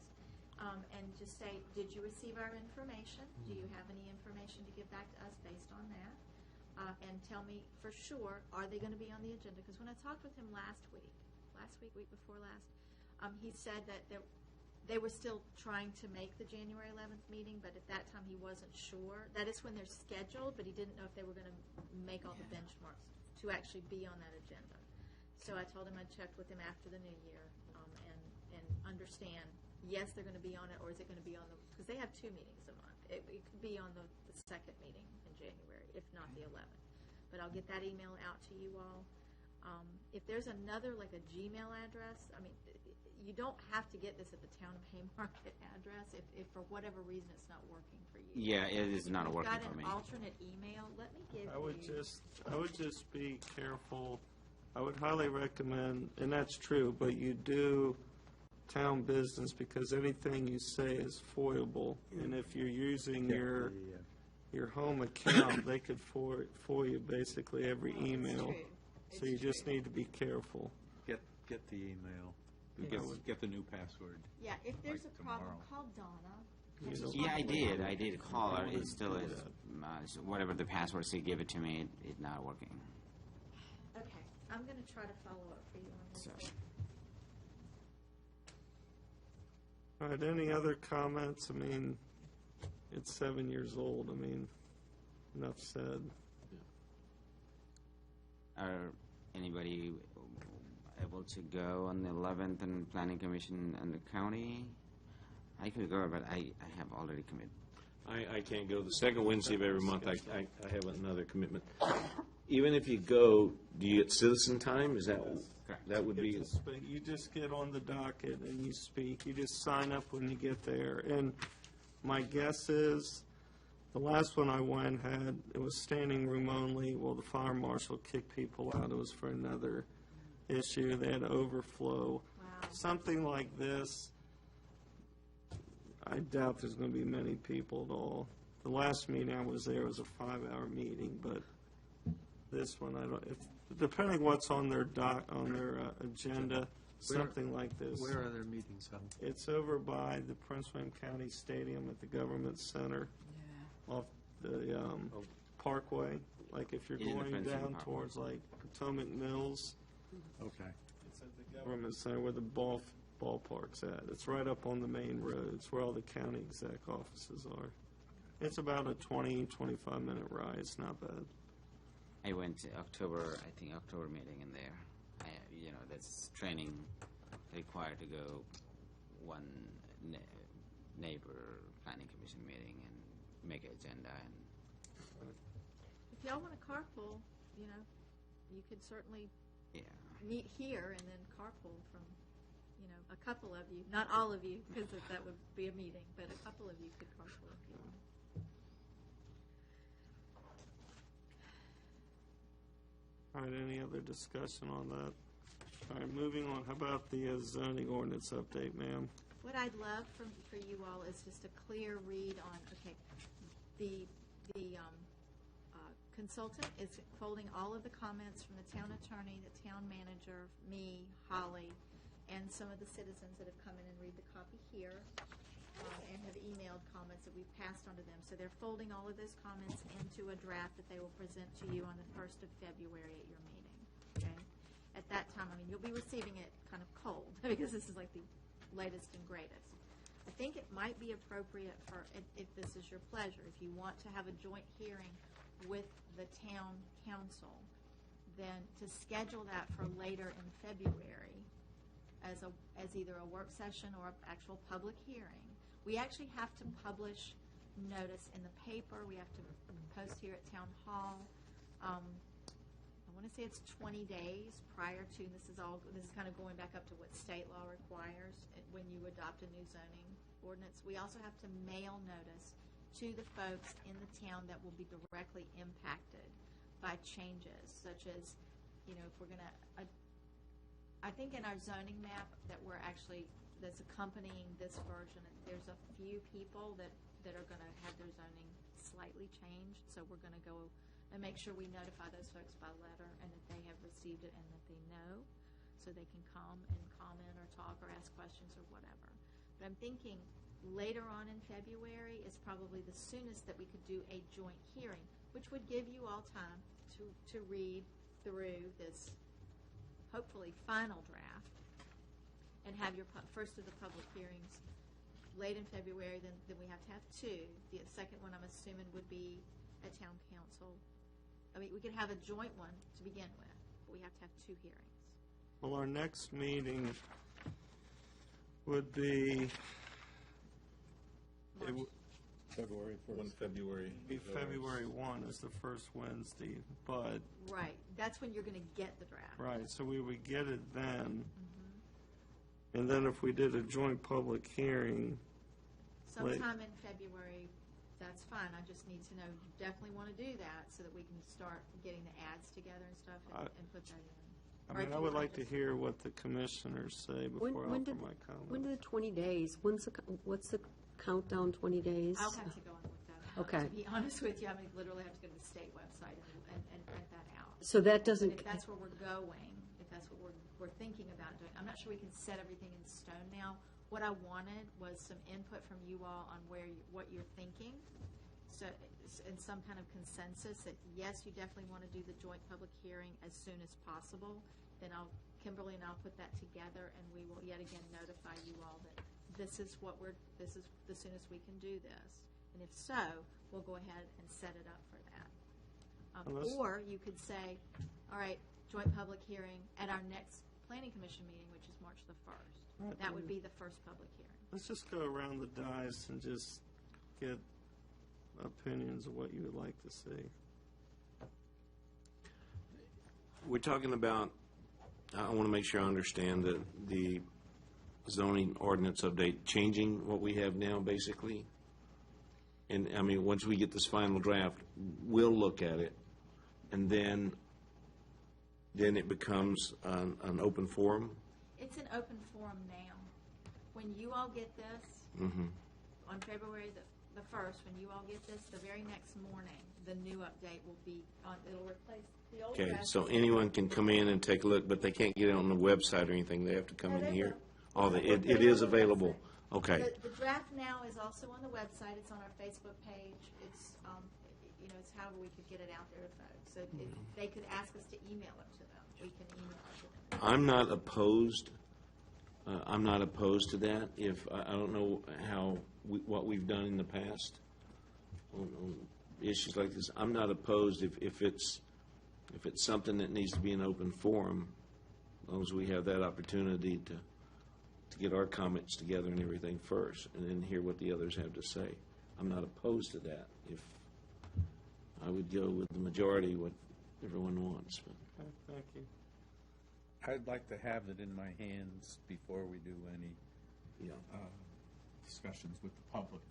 and just say, did you receive our information? Do you have any information to give back to us based on that? And tell me for sure, are they going to be on the agenda? Because when I talked with him last week before last, he said that they were still trying to make the January 11th meeting, but at that time he wasn't sure. That is when they're scheduled, but he didn't know if they were going to make all the benchmarks to actually be on that agenda. So I told him I'd check with him after the new year, and understand, yes, they're going to be on it, or is it going to be on the, because they have 2 meetings a month. It could be on the second meeting in January, if not the 11th. But I'll get that email out to you all. If there's another, like a Gmail address, I mean, you don't have to get this at the Town of Haymarket address if for whatever reason it's not working for you. yeah, it is not working Got for an me. alternate email? Let me give I would you. just be careful. I would highly recommend, and that's true, but you do town business because anything you say is foilable. And if you're using your home account, they could foil you basically every email. true. So you just need to be careful. Get the email. Get the new password. Yeah, if there's like a problem, tomorrow. call Donna. You don't- Yeah, I did call her. It still is, whatever the password she gave it to me, it's not working. Okay, I'm going to try to follow up for you on this So- one. All right, any other comments? I mean, it's 7 years old. I mean, enough said. Are anybody able to go on the 11th and Planning Commission and the county? I could go, but I have already committed. I can't go. The second Wednesday of every month, I have another commitment. Even if you go, do you get citizen time? Is that, Correct. That would be, You just get on the docket and you speak. You just sign up when you get there. And my guess is, the last one I went it was standing room only. Well, the fire marshal kicked people out. It was for another issue. They had overflow. Wow. Something like this, I doubt there's going to be many people at all. The last meeting I was there was a 5-hour meeting, but this one, I don't, depending what's on their agenda, something like this. Where are their meetings held? It's over by the Prince William County Stadium at the Government Center off the Parkway. Like if you're In the going Prince William down Parkway. towards like Potomac Mills, Okay. it's at the Government Center where the ballpark's at. It's right up on the main road. It's where all the county exec offices are. It's about a 25-minute ride. It's not bad. I went to October meeting in there. That's training required to go one neighbor planning commission meeting and make an agenda. And If y'all want to carpool, you could certainly yeah, meet here and then carpool from, a couple of you, not all of you, because that would be a meeting, but a couple of you could carpool if you want. All right, any other discussion on that? All right, moving on. How about the zoning ordinance update, ma'am? What I'd love for you all is just a clear read on, the consultant is folding all of the comments from the town attorney, the town manager, me, Holly, and some of the citizens that have come in and read the copy here and have emailed comments that we've passed on to them. So they're folding all of those comments into a draft that they will present to you on the 1st of February at your meeting, okay? At that time, you'll be receiving it kind of cold because this is like the latest and greatest. I think it might be appropriate for, if this is your pleasure, if you want to have a joint hearing with the town council, then to schedule that for later in February as either a work session or an actual public hearing. We actually have to publish notice in the paper. We have to post here at Town Hall. I want to say it's 20 days prior to, this is kind of going back up to what state law requires when you adopt a new zoning ordinance. We also have to mail notice to the folks in the town that will be directly impacted by changes, such as, if we're going to, I think in our zoning map that's accompanying this version, there's a few people that are going to have their zoning slightly changed, so we're going to go and make sure we notify those folks by letter and that they have received it and that they know, so they can come and comment or talk or ask questions or whatever. But I'm thinking later on in February is probably the soonest that we could do a joint hearing, which would give you all time to read through this hopefully final draft and have your first of the public hearings late in February. Then we have to have two. The second one, I'm assuming, would be at town council. We could have a joint one to begin with, but we have to have two hearings. Well, our next meeting would be February 1st. February 1 is the first Wednesday, but, Right. That's when you're going to get the draft. right, so we would get it then. And then if we did a joint public hearing, Sometime in February, that's fine. I just need to know you definitely want to do that so that we can start getting the ads together and stuff and put that in. Or if I you would wanna like to just- hear what the commissioners say before I When offer did- my When do comment. the 20 days, what's the countdown, 20 days? I'll have to go and look that out. Okay. To be honest with you, literally have to go to the state website and print that out. So that But doesn't, if that's where we're going, if that's what we're thinking about doing, I'm not sure we can set everything in stone now. What I wanted was some input from you all on what you're thinking. So, in some kind of consensus that, yes, you definitely want to do the joint public hearing as soon as possible, then Kimberly and I'll put that together, and we will yet again notify you all that this is the soonest we can do this. And if so, we'll go ahead and set it up for that. Unless- Or you could say, all right, joint public hearing at our next planning commission meeting, which is March the 1st. Right. That would be the first public hearing. Let's just go around the dais and just get opinions of what you would like to see. we're talking about I want to make sure I understand that the zoning ordinance update, changing what we have now, basically? And, I mean, once we get this final draft, we'll look at it, and then it becomes an open forum? It's an open forum now. When you all get this, on February the 1st, when you all get this, the very next morning, the new update will be on, it'll replace the old Okay, draft. so anyone can come in and take a look, but they can't get it on the website or anything, they have to come No, in they here? will. Oh, it is available, okay. The draft now is also on the website, it's on our Facebook page, it's, you know, it's however we could get it out there to folks. So they could ask us to email it to them, we can email it to them. I'm not opposed to that, if, I don't know how, what we've done in the past on issues like this. I'm not opposed if it's something that needs to be an open forum, as long as we have that opportunity to get our comments together and everything first, and then hear what the others have to say. I'm not opposed to that. If I would go with the majority, what everyone wants, but. Okay, thank you. I'd like to have it in my hands before we do any discussions with the public.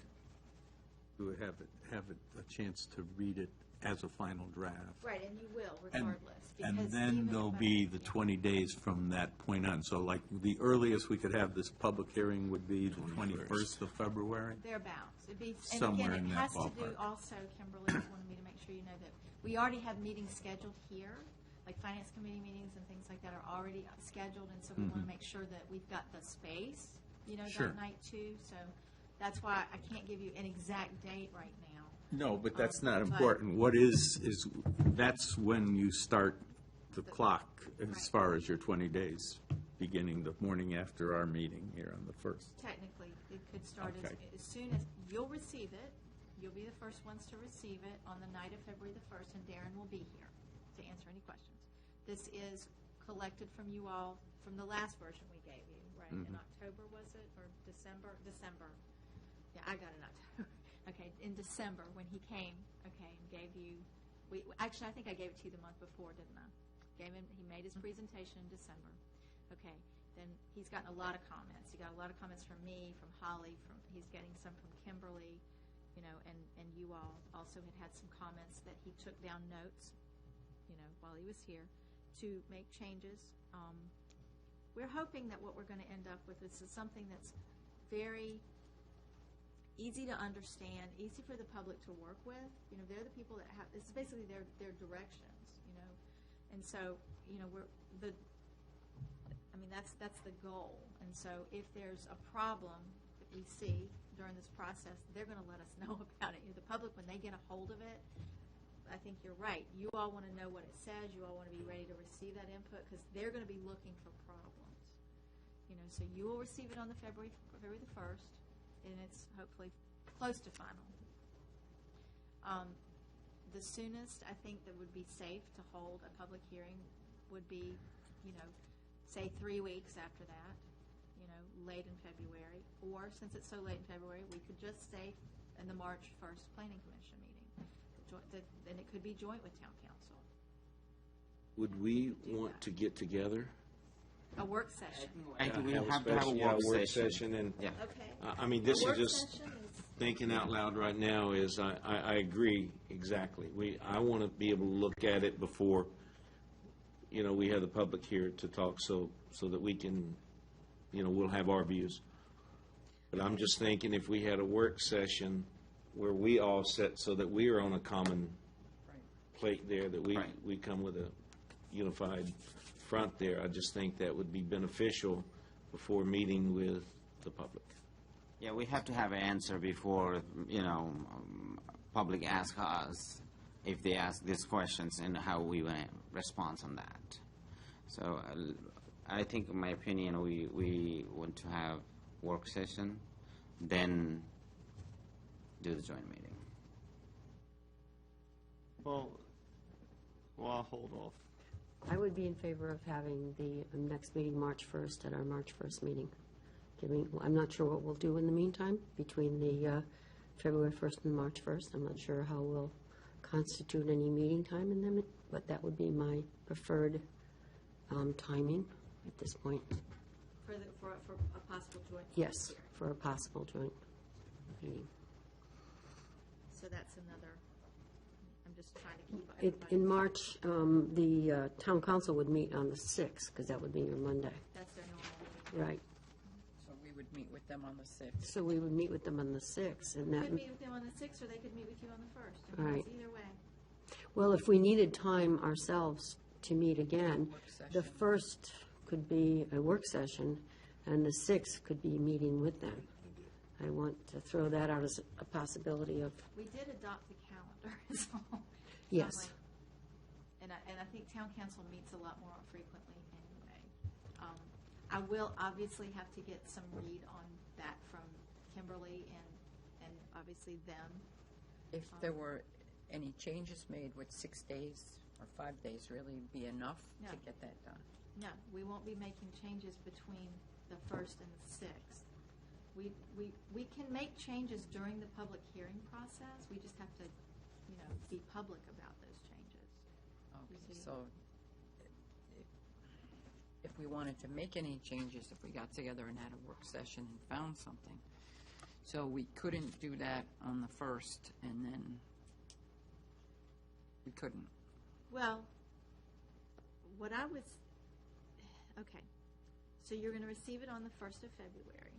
We would have it a chance to read it as a final draft. Right, and you will regardless. And because then even there'll if I- be the 20 days from that point on. So like, the earliest we could have this public hearing would be the 21st of February? Thereabouts. It'd be, and Somewhere again, in it that has to do ballpark. also, Kimberly, just wanted me to make sure you know that we already have meetings scheduled here, like finance committee meetings and things like that are already scheduled, and so we want to make sure that we've got the space, you know, Sure. that night too. So that's why I can't give you an exact date right now. No, but that's not But- important. What is, that's when you start the clock as Right. far as your 20 days, beginning the morning after our meeting here on the 1st. Technically, it could start Okay. as soon as you'll receive it. You'll be the first ones to receive it on the night of February the 1st, and Darren will be here to answer any questions. This is collected from you all from the last version we gave you, right? In October, was it, or December? December. Yeah, I got it in October. Okay, in December, when he came, okay, and gave you, actually, I think I gave it to you the month before, didn't I? He made his presentation in December. Okay, then he's gotten a lot of comments. He got a lot of comments from me, from Holly, he's getting some from Kimberly, you know, and you all also had some comments that he took down notes, you know, while he was here to make changes. We're hoping that what we're going to end up with is something that's very easy to understand, easy for the public to work with. You know, they're the people that have, it's basically their directions, you know. And so, you know, that's the goal. And so if there's a problem that we see during this process, they're going to let us know about it. You know, the public, when they get a hold of it, I think you're right. You all want to know what it says. You all want to be ready to receive that input because they're going to be looking for problems. You know, so you will receive it on the February the 1st, and it's hopefully close to final. The soonest I think that would be safe to hold a public hearing would be, you know, say 3 weeks after that, you know, late in February. Or since it's so late in February, we could just say in the March 1st Planning Commission meeting. Then it could be joint with Town Council. Would we Do want that. to get together? A work session. I think we have to have a special- yeah, work session. and, Yeah. Okay. I mean, this A is work just session is, thinking out loud right now is, I agree exactly. I want to be able to look at it before, you know, we have the public here to talk so that we can, you know, we'll have our views. But I'm just thinking if we had a work session where we all sit so that we are on a common plate there, that Right. we come with a unified front there, I just think that would be beneficial before meeting with the public. Yeah, we have to have an answer before, you know, public ask us if they ask these questions and how we want to respond on that. So I think, in my opinion, we want to have work session, then do the joint meeting. Well, I'll hold off. I would be in favor of having the next meeting March 1st at our March 1st meeting. I'm not sure what we'll do in the meantime between the February 1st and March 1st. I'm not sure how we'll constitute any meeting time in them, but that would be my preferred timing at this point. For a possible joint. Yes, hearing. for a possible joint meeting. So that's another, I'm just trying to keep everybody. In March, the town council would meet on the 6th, because that would be your Monday. That's their normal meeting. Right. So we would meet with them on the 6th. So we would meet with them on the 6th, and You that, could meet with them on the 6th, or they could meet with you on the 1st. I mean, Right. it's either way. well, if we needed time ourselves to meet again, Work the session. 1st could be a work session, and the 6th could be meeting with them. I want to throw that out as a possibility of, We did adopt the calendar, is all. So I'm Yes. like- And I think town council meets a lot more frequently anyway. I will obviously have to get some read on that from Kimberly and obviously them. If there were any changes made, would 6 days or 5 days really be enough No. to get that done? No, we won't be making changes between the 1st and the 6th. We can make changes during the public hearing process. We just have to, be public about those changes. Okay, see. so if we wanted to make any changes, if we got together and had a work session and found something, so we couldn't do that on the 1st, and then we couldn't. Well, okay, so you're going to receive it on the 1st of February.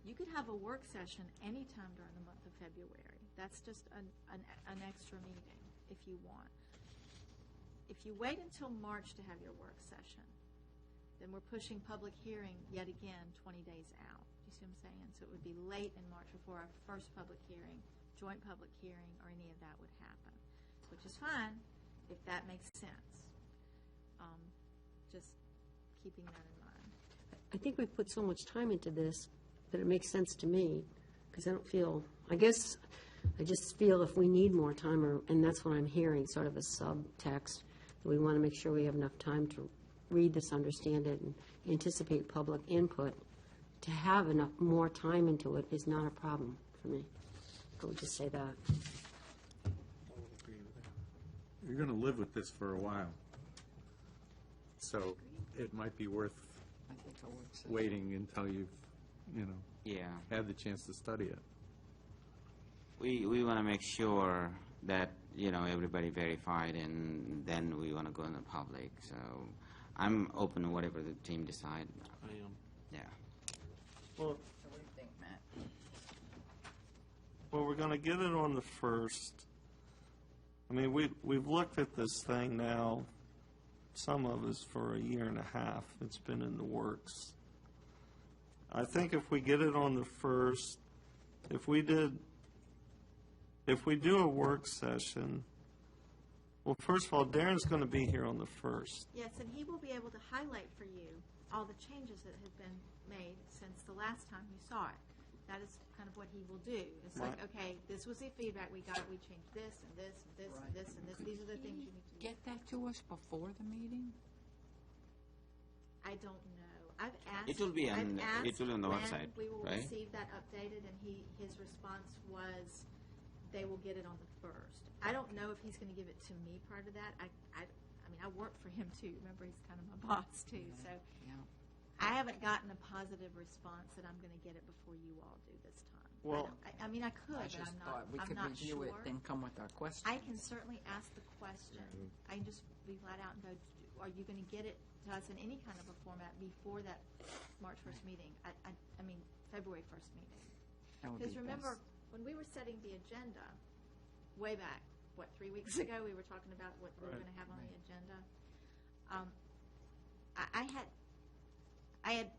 You could have a work session anytime during the month of February. That's just an extra meeting if you want. If you wait until March to have your work session, then we're pushing public hearing yet again 20 days out. Do you see what I'm saying? So it would be late in March before our first public hearing, joint public hearing, or any of that would happen, which is fine if that makes sense. Just keeping that in mind. I think we've put so much time into this that it makes sense to me, because I just feel if we need more time, and that's what I'm hearing, sort of a subtext, that we want to make sure we have enough time to read this, understand it, and anticipate public input. To have enough more time into it is not a problem for me. I would just say that. You're going to live with this for a while. So it might be worth I think a work session. waiting until you've, Yeah. had the chance to study it. We want to make sure that, everybody verified, and then we want to go in the public. So I'm open to whatever the team decide. I am. Yeah. Well, So what do you think, Matt? we're going to get it on the 1st. I mean, we've looked at this thing now, some of us, for a year and a half. It's been in the works. I think if we get it on the 1st, if we do a work session, well, first of all, Darren's going to be here on the 1st. Yes, and he will be able to highlight for you all the changes that have been made since the last time you saw it. That is kind of what he will do. It's like, Right. okay, this was the feedback we got, we changed this and this and this and this and this. These are the things you need to do. Get that to us before the meeting? I don't know. I've asked. It will be on- I've it will be on the asked website, when we will right? receive that updated, and his response was, they will get it on the 1st. I don't know if he's going to give it to me prior to that. I mean, I work for him too. Remember, he's kind of my boss too. So Yeah. I haven't gotten a positive response that I'm going to get it before you all do this time. Well- I mean, I could, I but just I'm not. thought we I'm could not review sure. it, then come with our questions. I can certainly ask the question. I can just be flat out and go, are you going to get it to us in any kind of a format before that March 1st meeting? I mean, February 1st meeting. That would be Because remember, best. when we were setting the agenda, way back, 3 weeks ago, we were talking about what we were Right. going to have on the agenda. I had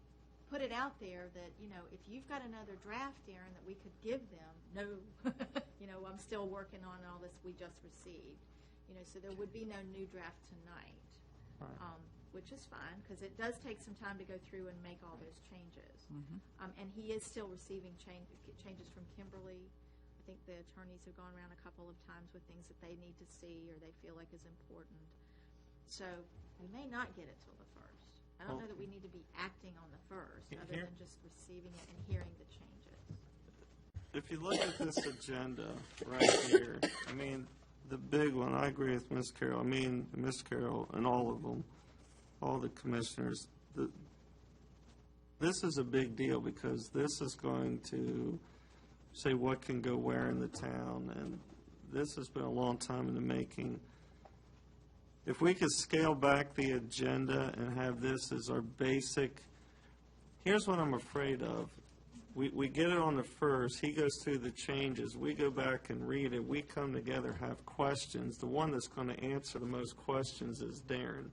put it out there that, if you've got another draft, Darren, that we could give them, no, I'm still working on all this we just received. So there would be no new draft tonight. Right. Which is fine, because it does take some time to go through and make all those changes. And he is still receiving changes from Kimberly. I think the attorneys have gone around a couple of times with things that they need to see or they feel like is important. So we may not get it till the 1st. I don't know that we need to be acting on the 1st, other Here- than just receiving it and hearing the changes. If you look at this agenda right here, I mean, the big one, I agree with Ms. Carroll. I mean, Ms. Carroll and all of them. all the commissioners, this is a big deal because this is going to say what can go where in the town, and this has been a long time in the making. If we could scale back the agenda and have this as our basic, here's what I'm afraid of. We get it on the first, he goes through the changes, we go back and read it, we come together, have questions. The one that's going to answer the most questions is Darren.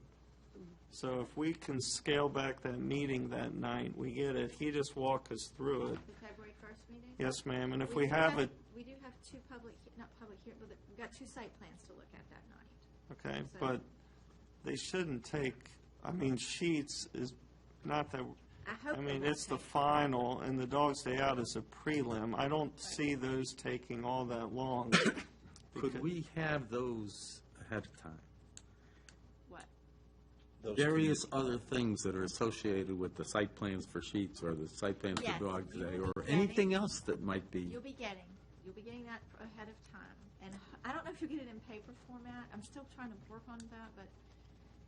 So if we can scale back that meeting that night, we get it, he just walk us through it. The February 1st meeting? Yes, ma'am, and if We we do have it, We do have two not public here, but we've got two site plans to look at that night. okay, So- but they shouldn't take, I mean, sheets is not that, I hope I they mean, won't it's the take- final, and the Dog's Day Out is a prelim. I don't see those taking all that long. Could we have those ahead of time? What? Various other things that are associated with the site plans for sheets or the site plans Yes, for Dog you Day, will or be anything else that might be. You'll be getting that ahead of time. And I don't know if you get it in paper format. I'm still trying to work on that, but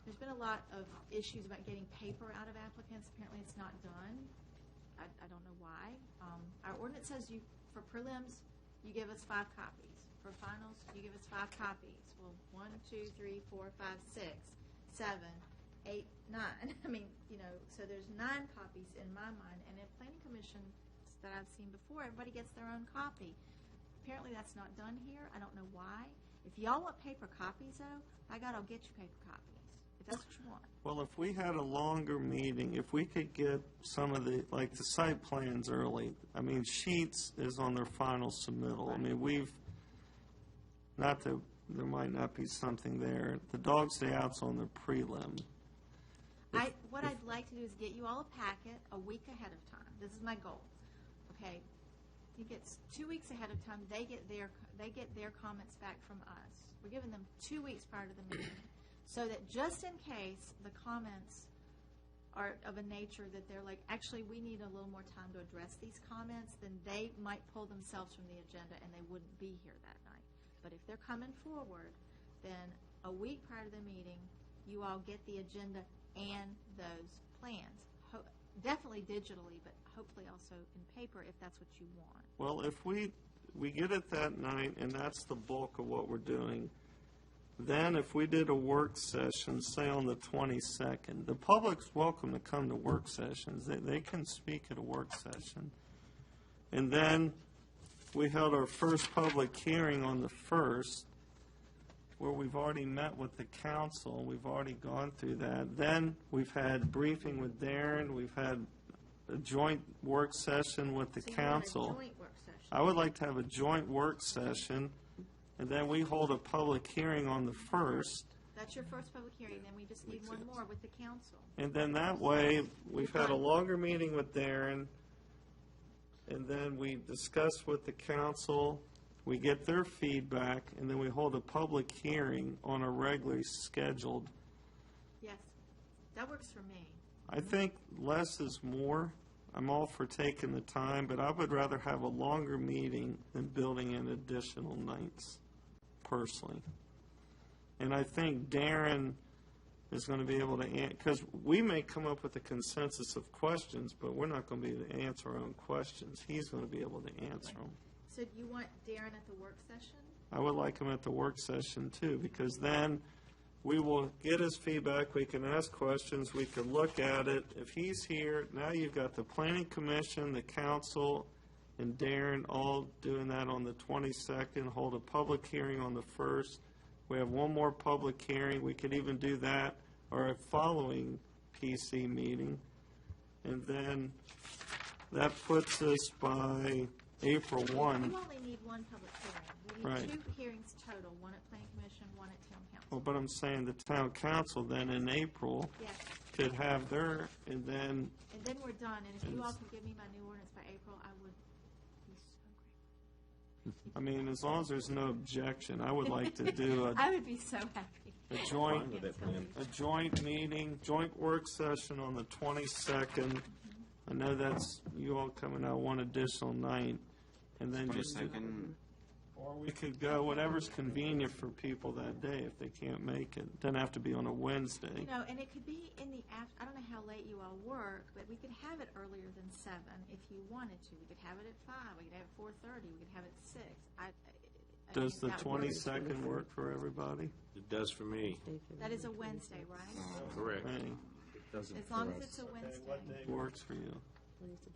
there's been a lot of issues about getting paper out of applicants. Apparently, it's not done. I don't know why. Our ordinance says for prelims, you give us 5 copies. For finals, you give us 5 copies. Well, 1, 2, 3, 4, 5, 6, 7, 8, 9. I mean, so there's 9 copies in my mind. And in planning commissions that I've seen before, everybody gets their own copy. Apparently, that's not done here. I don't know why. If y'all want paper copies, though, by God, I'll get you paper copies. If that's what you want. Well, if we had a longer meeting, if we could get some of the, like the site plans early, I mean, Sheets is on their final submittal. I mean, not that there might not be something there. The Dog's Day Out's on their prelim. What I'd like to do is get you all a packet a week ahead of time. This is my goal. Okay, I think it's 2 weeks ahead of time. They get their comments back from us. We're giving them 2 weeks prior to the meeting, so that just in case the comments are of a nature that they're like, actually, we need a little more time to address these comments, then they might pull themselves from the agenda and they wouldn't be here that night. But if they're coming forward, then a week prior to the meeting, you all get the agenda and those plans. Definitely digitally, but hopefully also in paper if that's what you want. Well, if we get it that night, and that's the bulk of what we're doing, then if we did a work session, say on the 22nd, the public's welcome to come to work sessions. They can speak at a work session. And then we held our first public hearing on the 1st, where we've already met with the council, we've already gone through that. Then we've had briefing with Darren, we've had a joint work session with the So you council. want a joint work session? I would like to have a joint work session, and then we hold a public hearing on the 1st, That's your first public hearing, then we just need one more with the council. and then that way, we've had a longer meeting with Darren, and then we discuss with the council, we get their feedback, and then we hold a public hearing on a regularly scheduled. Yes, that works for me. I think less is more. I'm all for taking the time, but I would rather have a longer meeting than building in additional nights, personally. And I think Darren is going to be able to, because we may come up with a consensus of questions, but we're not going to be able to answer our own questions. He's going to be able to answer them. So do you want Darren at the work session? I would like him at the work session too, because then we will get his feedback, we can ask questions, we can look at it. If he's here, now you've got the planning commission, the council, and Darren all doing that on the 22nd, hold a public hearing on the 1st. We have one more public hearing, we could even do that, or a following PC meeting. And then that puts us by April 1. You only need one public hearing. We Right. need 2 hearings total, one at planning commission, one at town council. Well, but I'm saying the town council then in April Yes, could have their, and then, and then we're done, and if you all could give me my new ordinance by April, I would be so I mean, as long as there's no objection, I would like to do grateful. I would be so happy. a joint, Fine with that plan. a joint meeting, joint work session on the 22nd. I know that's you all coming out one additional night, and then just, 22nd, Or we could go whatever's convenient for people that day if they can't make it. Doesn't have to be on a Wednesday. You know, and it could be in the I don't know how late you all work, but we could have it earlier than 7 if you wanted to. We could have it at 5. We could have it at 4:30. We could have it at 6. Does the think that works. 22nd work for everybody? It does for me. That is a Wednesday, right? Correct. Hey, Doesn't As long for as us. it's a Wednesday. what day works for you? Today's the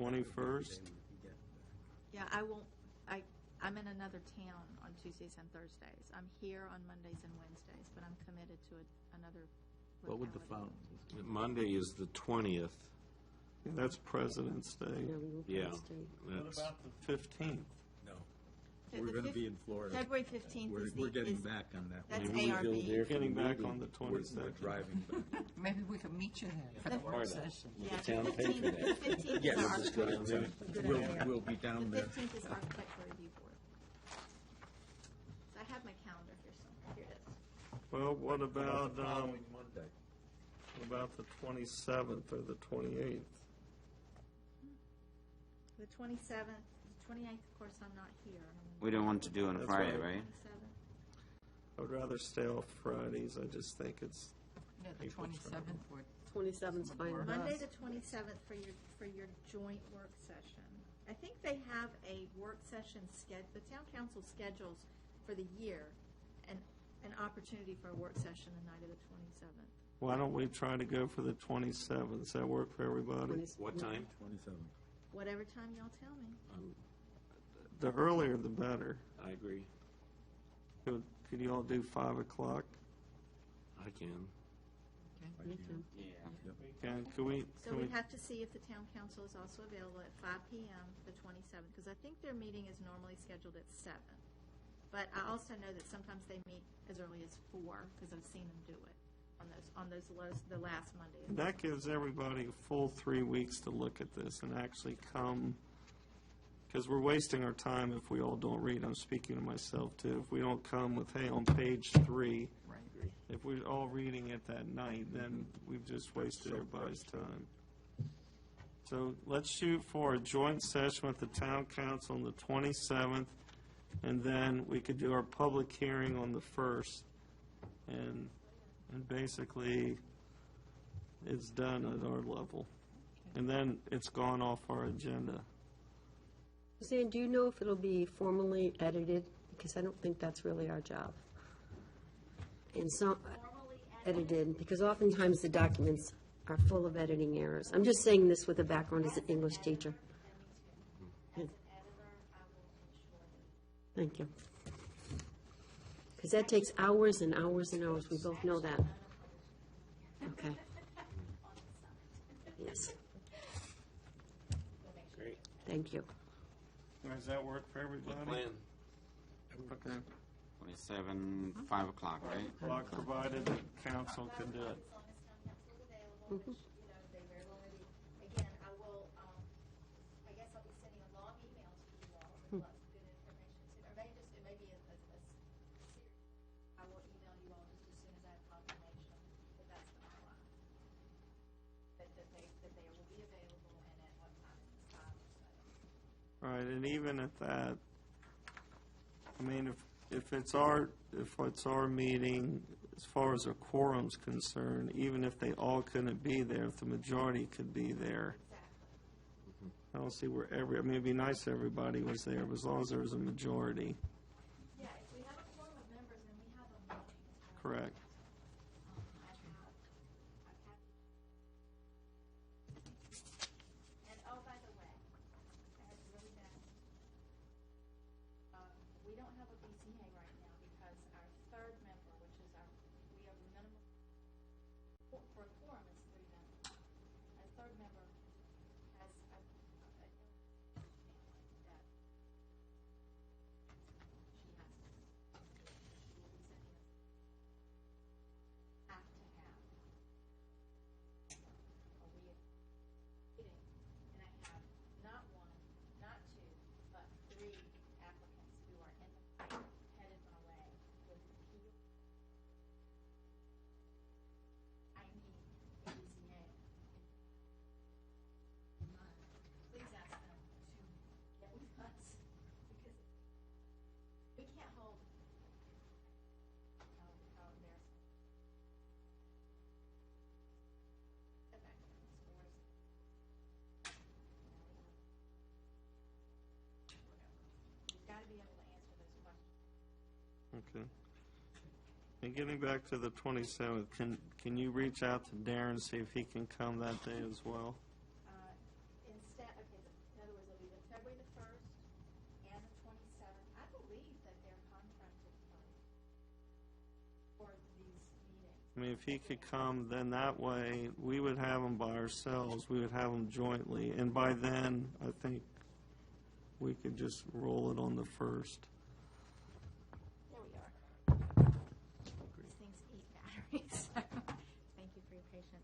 23rd. 21st? Yeah, I'm in another town on Tuesdays and Thursdays. I'm here on Mondays and Wednesdays, but I'm committed to another What would the locality. Monday is the 20th. That's President's Day. Yeah, we will Yeah. Wednesday. What That's- about the 15th? No, The we're going to fif- be in Florida. February 15th is the... We're getting is- back on that. That's Maybe we go ARB. there for Getting the back meeting. on the We're 22nd. driving back. Maybe we could meet you there for the work session. Yeah, The town the paid for 15th, that. the 15th Yes. is our Just go down there. Good We'll, idea. we'll be down The there. 15th is Architecture Review Board. So I have my calendar here somewhere. Here it is. Well, what about, Following Monday. what about the 27th or the 28th? The 27th, 28th, of course, I'm not here. We don't want to do on That's Friday, right. right? 27th. I would rather stay off Fridays. I just think it's, Yeah, the 27th would 27th's fine with Monday, us. the 27th for your joint work session. I think they have a work session the town council schedules for the year an opportunity for a work session the night of the 27th. why don't we try to go for the 27th? Does that work for everybody? What time? 27. Whatever time y'all tell me. The earlier the better. I agree. Could you all do 5 o'clock? I can. You can. Could we, So we have to see if the town council is also available at 5 PM the 27th, because I think their meeting is normally scheduled at 7. But I also know that sometimes they meet as early as 4, because I've seen them do it the last Monday. that gives everybody a full 3 weeks to look at this and actually come, because we're wasting our time if we all don't read. I'm speaking to myself too. If we don't come with, hey, on page 3, Right. if we're all reading it that night, then we've just wasted everybody's time. So let's shoot for a joint session with the town council on the 27th, and then we could do our public hearing on the 1st. And basically, it's done at our level. And then it's gone off our agenda. Suzanne, do you know if it'll be formally edited? Because I don't think that's really our job. And so, edited, because oftentimes the documents are full of editing errors. I'm just saying this with a background as an English teacher. Thank you. Because that takes hours and hours and hours. We both know that. Okay. Yes. Great. Thank you. Does that work for everybody? Plan. Okay. 27, 5 o'clock, right? Clock provided that council can do it. Mhm. They very well may be. Again, I will, I guess I'll be sending a long email to you all with lots of good information. Or it may be a series. I will email you all just as soon as I have confirmation that that's finalized. That they will be available and at what time and time or so. Right, and even at that, I mean, if it's our meeting, as far as a quorum's concerned, even if they all couldn't be there, if the majority could be there, I don't see where I mean, it'd be nice if everybody was there, but as long as there was a majority. Yeah, if we have a quorum of members, then we have a meeting. Correct. And oh, by the way, I had really bad. We don't have a BCA right now because our third member, which is we have a minimum, for a quorum is 3 members. Our third member has that she has to. She will be sending us. Okay. And getting back to the 27th, can you reach out to Darren, see if he can come that day as well? Instead, okay, in other words, it'll be the February the 1st and the 27th. I believe that they're contracted for these meetings. I mean, if he could come, then that way, we would have them by ourselves, we would have them jointly, and by then, I think we could just roll it on the 1st. There we are. These things eat batteries, so thank you for your patience.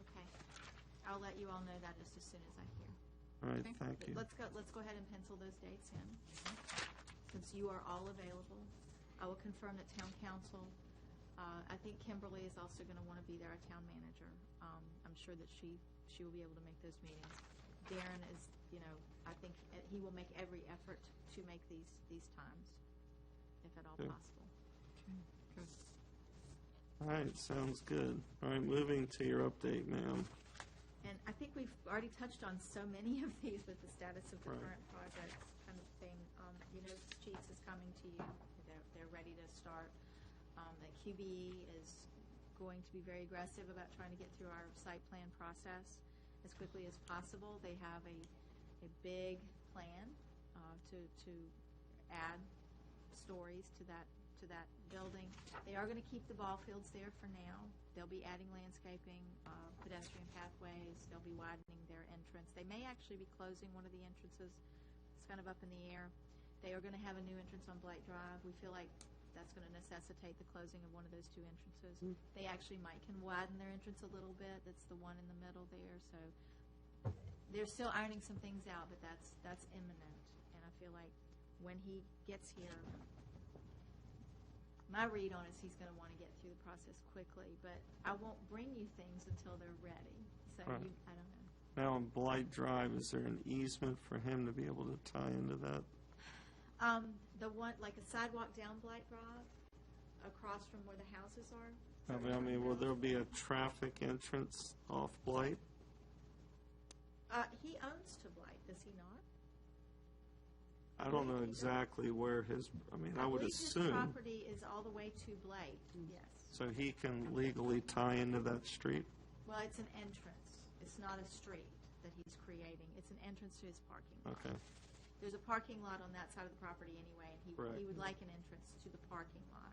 Okay. I'll let you all know that just as soon as I hear. All right, Okay. thank you. Let's go ahead and pencil those dates in. Since you are all available, I will confirm that town council, I think Kimberly is also going to want to be there, our town manager. I'm sure that she will be able to make those meetings. Darren is, I think he will make every effort to make these times, if at all Good. possible. Good. All right, sounds good. All right, moving to your update, ma'am. And I think we've already touched on so many of these with the status of the Right. current projects kind of thing. Sheets is coming to you. They're ready to start. The QBE is going to be very aggressive about trying to get through our site plan process as quickly as possible. They have a big plan to add stories to that building. They are going to keep the ball fields there for now. They'll be adding landscaping, pedestrian pathways. They'll be widening their entrance. They may actually be closing one of the entrances. It's kind of up in the air. They are going to have a new entrance on Blight Drive. We feel like that's going to necessitate the closing of one of those two entrances. They actually can widen their entrance a little bit. That's the one in the middle there. So they're still ironing some things out, but that's imminent. And I feel like when he gets here, my read on it is he's going to want to get through the process quickly. But I won't bring you things until they're ready. So Right. I don't know. Now, on Blight Drive, is there an easement for him to be able to tie into that? The one, like a sidewalk down Blight Drive, across from where the houses are. I mean, will there be a traffic entrance off Blight? He owns to Blight, does he not? I don't know exactly where his, I mean, I would believe his assume, property is all the way to Blight, yes. so he can legally tie into that street? Well, it's an entrance. It's not a street that he's creating. It's an entrance to his parking lot. Okay, There's a parking lot on that side of the property anyway, and Right. he would like an entrance to the parking lot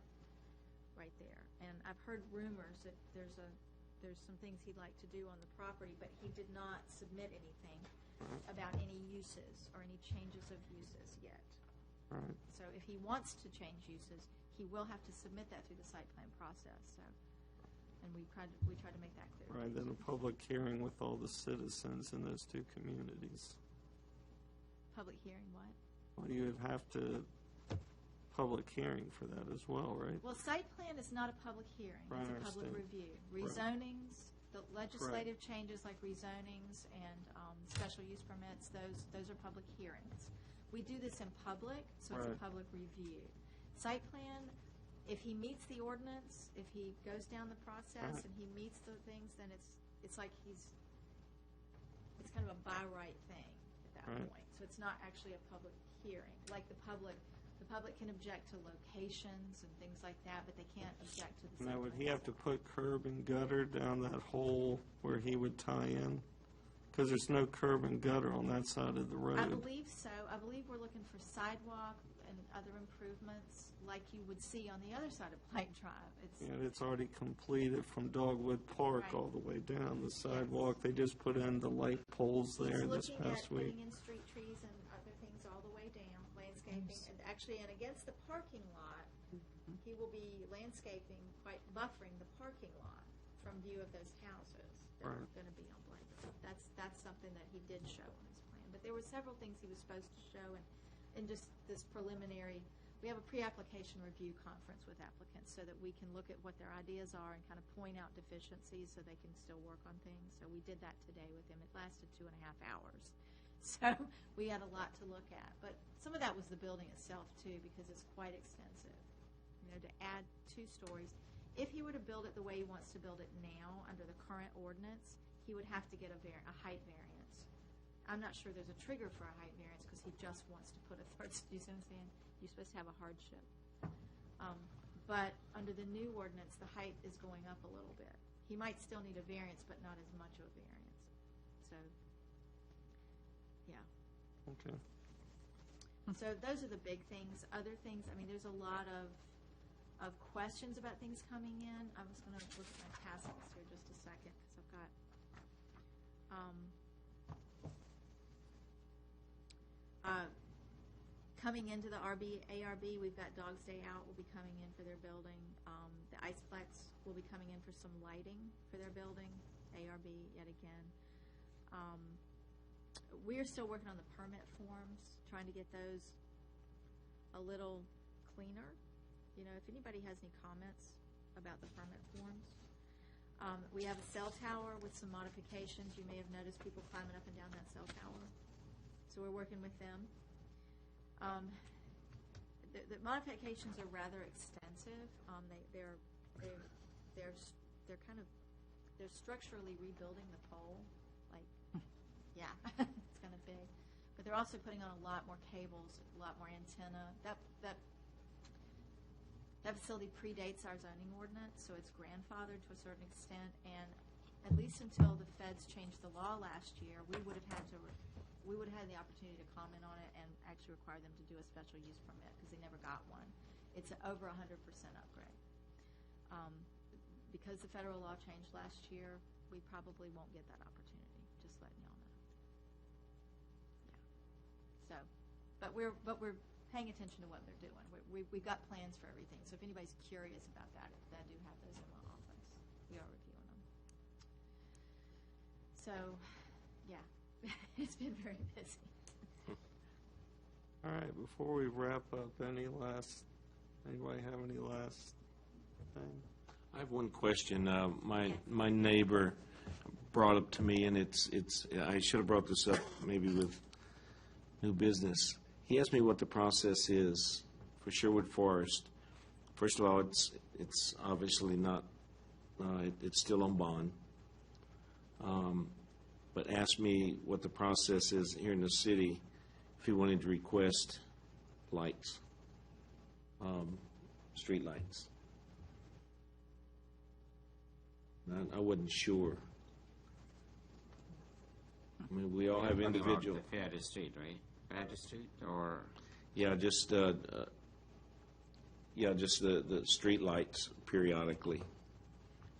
right there. And I've heard rumors that there's some things he'd like to do on the property, but he did not submit anything about any uses or any changes of uses yet. all right. So if he wants to change uses, he will have to submit that through the site plan process, so, and we tried to make that clear. All right, then a public hearing with all the citizens in those two communities. Public hearing, what? Well, you would have to, public hearing for that as well, right? Well, site plan is not a public hearing, Right, it's I a public understand. review. Rezonings, the legislative changes like rezonings and special use permits, those are public hearings. We do this in public, so it's a Right. public review. Site plan, if he meets the ordinance, if he goes down the process Right. and he meets the things, then it's like it's kind of a by right thing at that Right. point. So it's not actually a public hearing. Like the public can object to locations and things like that, but they can't object to the site Now, would plan he have to itself. put curb and gutter down that hole where he would tie in? Because there's no curb and gutter on that side of the road. I believe so. I believe we're looking for sidewalk and other improvements like you would see on the other side of Blight Drive. And it's already completed from Dogwood Park Right. all the way down the sidewalk. They just put in the light poles there this He's looking past at week. putting in street trees and other things all the way down, landscaping, and actually, and against the parking lot, he will be landscaping, quite buffering the parking lot from view of those houses that are Right. going to be on Blight Drive. That's something that he did show on his plan. But there were several things he was supposed to show, and just this preliminary, we have a pre-application review conference with applicants so that we can look at what their ideas are and kind of point out deficiencies so they can still work on things. So we did that today with him. It lasted 2.5 hours. So we had a lot to look at. But some of that was the building itself too, because it's quite extensive. To add 2 stories, if he were to build it the way he wants to build it now, under the current ordinance, he would have to get a height variance. I'm not sure there's a trigger for a height variance, because he just wants to put a third, you see what I'm saying? You're supposed to have a hardship. But under the new ordinance, the height is going up a little bit. He might still need a variance, but not as much of a variance. So, yeah. Okay. So those are the big things. Other things, I mean, there's a lot of questions about things coming in. I was going to look at my task list here just a second, because I've got, coming into the ARB, we've got Dogs Day Out will be coming in for their building. The Iceplex will be coming in for some lighting for their building. ARB yet again. We're still working on the permit forms, trying to get those a little cleaner. You know, if anybody has any comments about the permit forms. We have a cell tower with some modifications. You may have noticed people climbing up and down that cell tower. So we're working with them. The modifications are rather extensive. They're structurally rebuilding the pole. Like, yeah, it's kind of big. But they're also putting on a lot more cables, a lot more antenna. That facility predates our zoning ordinance, so it's grandfathered to a certain extent. And at least until the feds changed the law last year, we would have had the opportunity to comment on it and actually require them to do a special use permit, because they never got one. It's over 100% upgrade. Because the federal law changed last year, we probably won't get that opportunity. Just letting y'all know. Yeah. So, but we're paying attention to what they're doing. We've got plans for everything. So if anybody's curious about that, I do have those in my office. We are reviewing them. So, yeah. It's been very busy. All right, before we wrap up, anybody have any last thing? I have one question. My neighbor brought up to me, and I should have brought this up maybe with new business. He asked me what the process is for Sherwood Forest. First of all, it's obviously not, it's still on bond. But asked me what the process is here in the city if he wanted to request lights, street lights. I wasn't sure. I mean, we all have individual. The Fairview Street, right? Fairview Street, or Yeah, just the street lights periodically.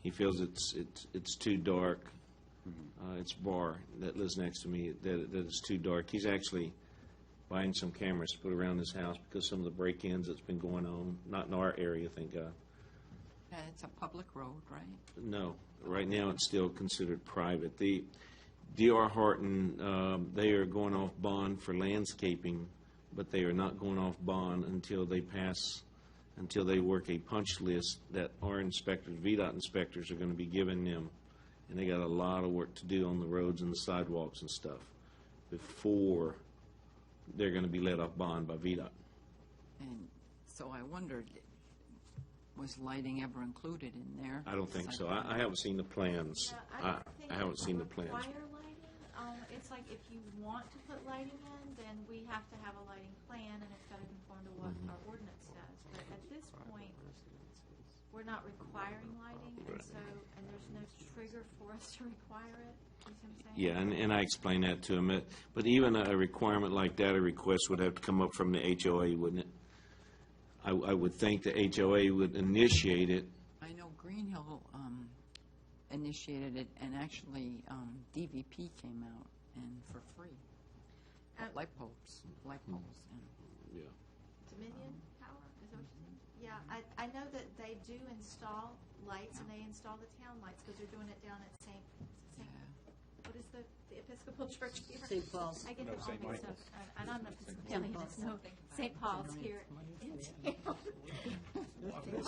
He feels it's too dark. It's Bar that lives next to me that it's too dark. He's actually buying some cameras to put around his house because some of the break-ins that's been going on, not in our area, thank God. It's a public road, right? No, right now it's still considered private. The D.R. Horton, they are going off bond for landscaping, but they are not going off bond until they work a punch list that our inspectors, VDOT inspectors, are going to be giving them. And they got a lot of work to do on the roads and the sidewalks and stuff before they're going to be let off bond by VDOT. And so I wondered, was lighting ever included in there? I don't think so. I haven't seen the plans. Yeah, don't think I haven't seen the we plans. require lighting. It's like if you want to put lighting in, then we have to have a lighting plan, and it's got to conform to what our ordinance says. But at this point, we're not requiring lighting, and there's no trigger for us to require it. You see what I'm saying? Yeah, and I explained that to him. But even a requirement like that, a request would have to come up from the HOA, wouldn't it? I would think the HOA would initiate it. I know Green Hill initiated it, and actually DVP came out and for free. Light poles. Yeah. Dominion Power, is that what you're saying? Yeah, I know that they do install lights, and they install the town lights, because they're doing it down at St. What is the Episcopal Church here? St. Paul's. I get them all mixed up. And I'm an Episcopalian, no, St. Paul's here in town. St. Paul's, they're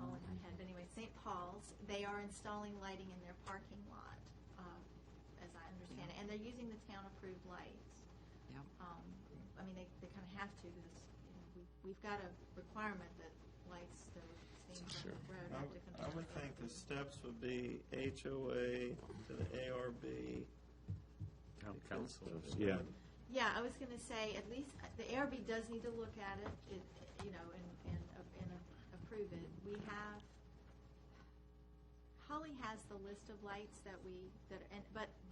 all in my head. But anyway, St. Paul's, they are installing lighting in their parking lot, as I understand it, and they're using the town-approved lights. Yep. I mean, they kind of have to, because we've got a requirement that lights that are seen from the road have to I would think the steps would be HOA to the ARB. Town council. Yeah. Yeah, I was going to say, at least, the ARB does need to look at it, you know, and approve it. We have, Holly has the list of lights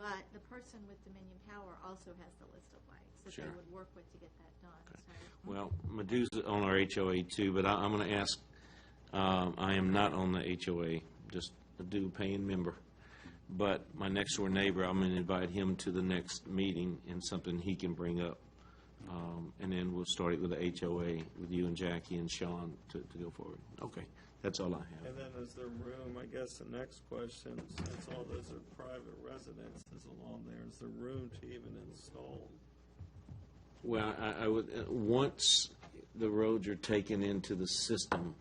but the person with Dominion Power also has the list of lights that Sure. they would work with to get that done, so. Well, Madhu's on our HOA too, but I'm going to ask, I am not on the HOA, just a due paying member. But my next door neighbor, I'm going to invite him to the next meeting and something he can bring up. And then we'll start it with the HOA with you and Jackie and Sean to go forward. Okay, that's all I have. And then is there room, I guess the next question, since all those are private residences along there, is there room to even install? Well, I would, once the roads are taken into the system,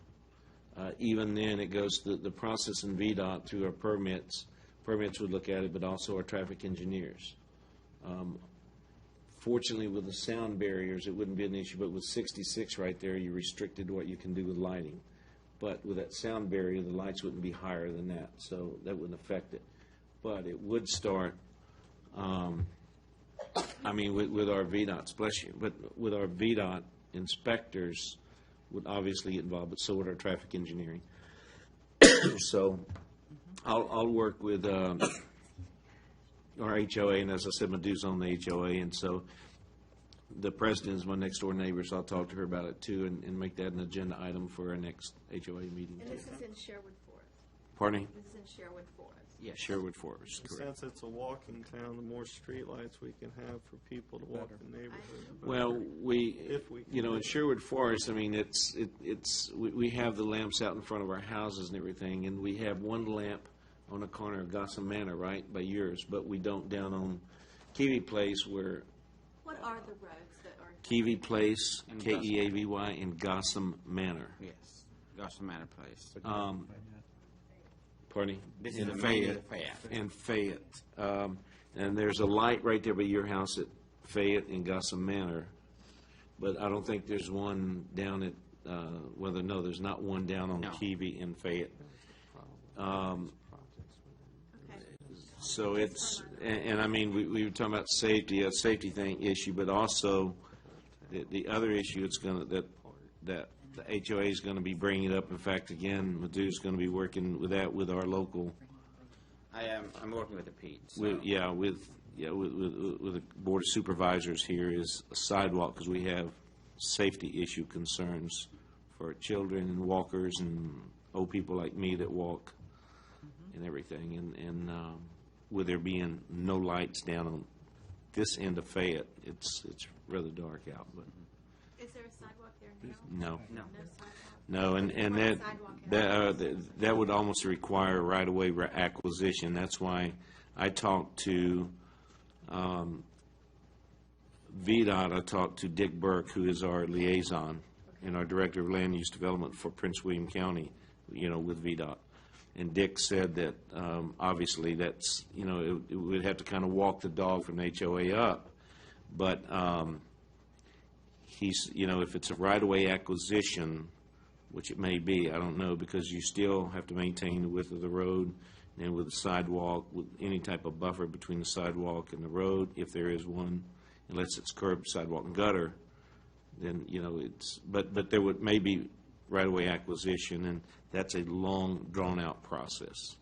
even then, it goes to the process in VDOT through our permits. Permits would look at it, but also our traffic engineers. Fortunately, with the sound barriers, it wouldn't be an issue, but with 66 right there, you're restricted to what you can do with lighting. But with that sound barrier, the lights wouldn't be higher than that, so that wouldn't affect it. But it would start, with our VDOTs, bless you, but with our VDOT inspectors would obviously get involved, but so would our traffic engineering. So I'll work with our HOA, and as I said, Madhu's on the HOA, and so the president is my next door neighbor, so I'll talk to her about it too, and make that an agenda item for our next HOA meeting. And this is in Sherwood Forest. Pardon me? This is in Sherwood Forest. Yes. Sherwood Forest, correct. Since it's a walking town, the more streetlights we can have for people to walk the neighborhood. the Well, better. we, If we you know, in can. Sherwood Forest, I mean, we have the lamps out in front of our houses and everything, and we have one lamp on the corner of Gotham Manor, right, by yours, but we don't down on Kiwi Place where, What are the roads that are? Kiwi Place, And Keavy, and Gotham Manor. Yes, Gotham Manor Place. Pardon me? This In is Fayette. Fayette. In Fayette. And there's a light right there by your house at Fayette and Gotham Manor, but I don't think there's one down at, there's not one down on No. Kiwi in Fayette. Okay. So it's, and I mean, we were talking about safety, a safety issue, but also the other issue it's going to, that the HOA is going to be bringing it up. In fact, again, Madhu's going to be working with that with our local, I'm working with the Pete. So. with the Board of Supervisors here is a sidewalk, because we have safety issue concerns for children and walkers and old people like me that walk and everything. And with there being no lights down on this end of Fayette, it's rather dark out, but Is there a sidewalk there now? no. No. No sidewalk? No, and Want sidewalk that would almost require right-of-way acquisition. That's why I talked to VDOT, I talked to Dick Burke, who is our liaison and our Director of Land Use Development for Prince William County, with VDOT. And Dick said that, obviously, that's, it would have to kind of walk the dog from the HOA up. But he's, if it's a right-of-way acquisition, which it may be, I don't know, because you still have to maintain the width of the road, and with the sidewalk, with any type of buffer between the sidewalk and the road, if there is one, unless it's curb, sidewalk, and gutter, then, it's, but there would maybe right-of-way acquisition, and that's a long, drawn-out process.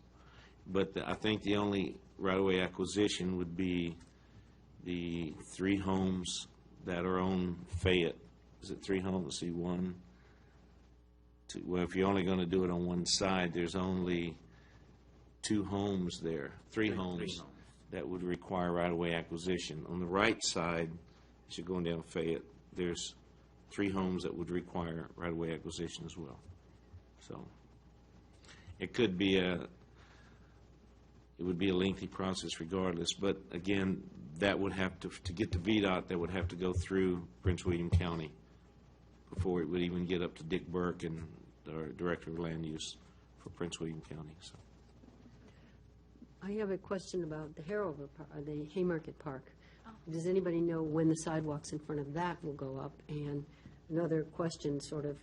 But I think the only right-of-way acquisition would be the 3 homes that are on Fayette. Is it 3 homes? Let's see, 1, 2. Well, if you're only going to do it on one side, there's only 2 homes there, 3 homes that would require right-of-way acquisition. On the right side, as you're going down Fayette, there's 3 homes that would require right-of-way acquisition as well. So it could be it would be a lengthy process regardless, but again, that would have to get to VDOT, that would have to go through Prince William County before it would even get up to Dick Burke and our Director of Land Use for Prince William County, so. I have a question about the the Haymarket Park. Does anybody know when the sidewalks in front of that will go up? And another question, sort of,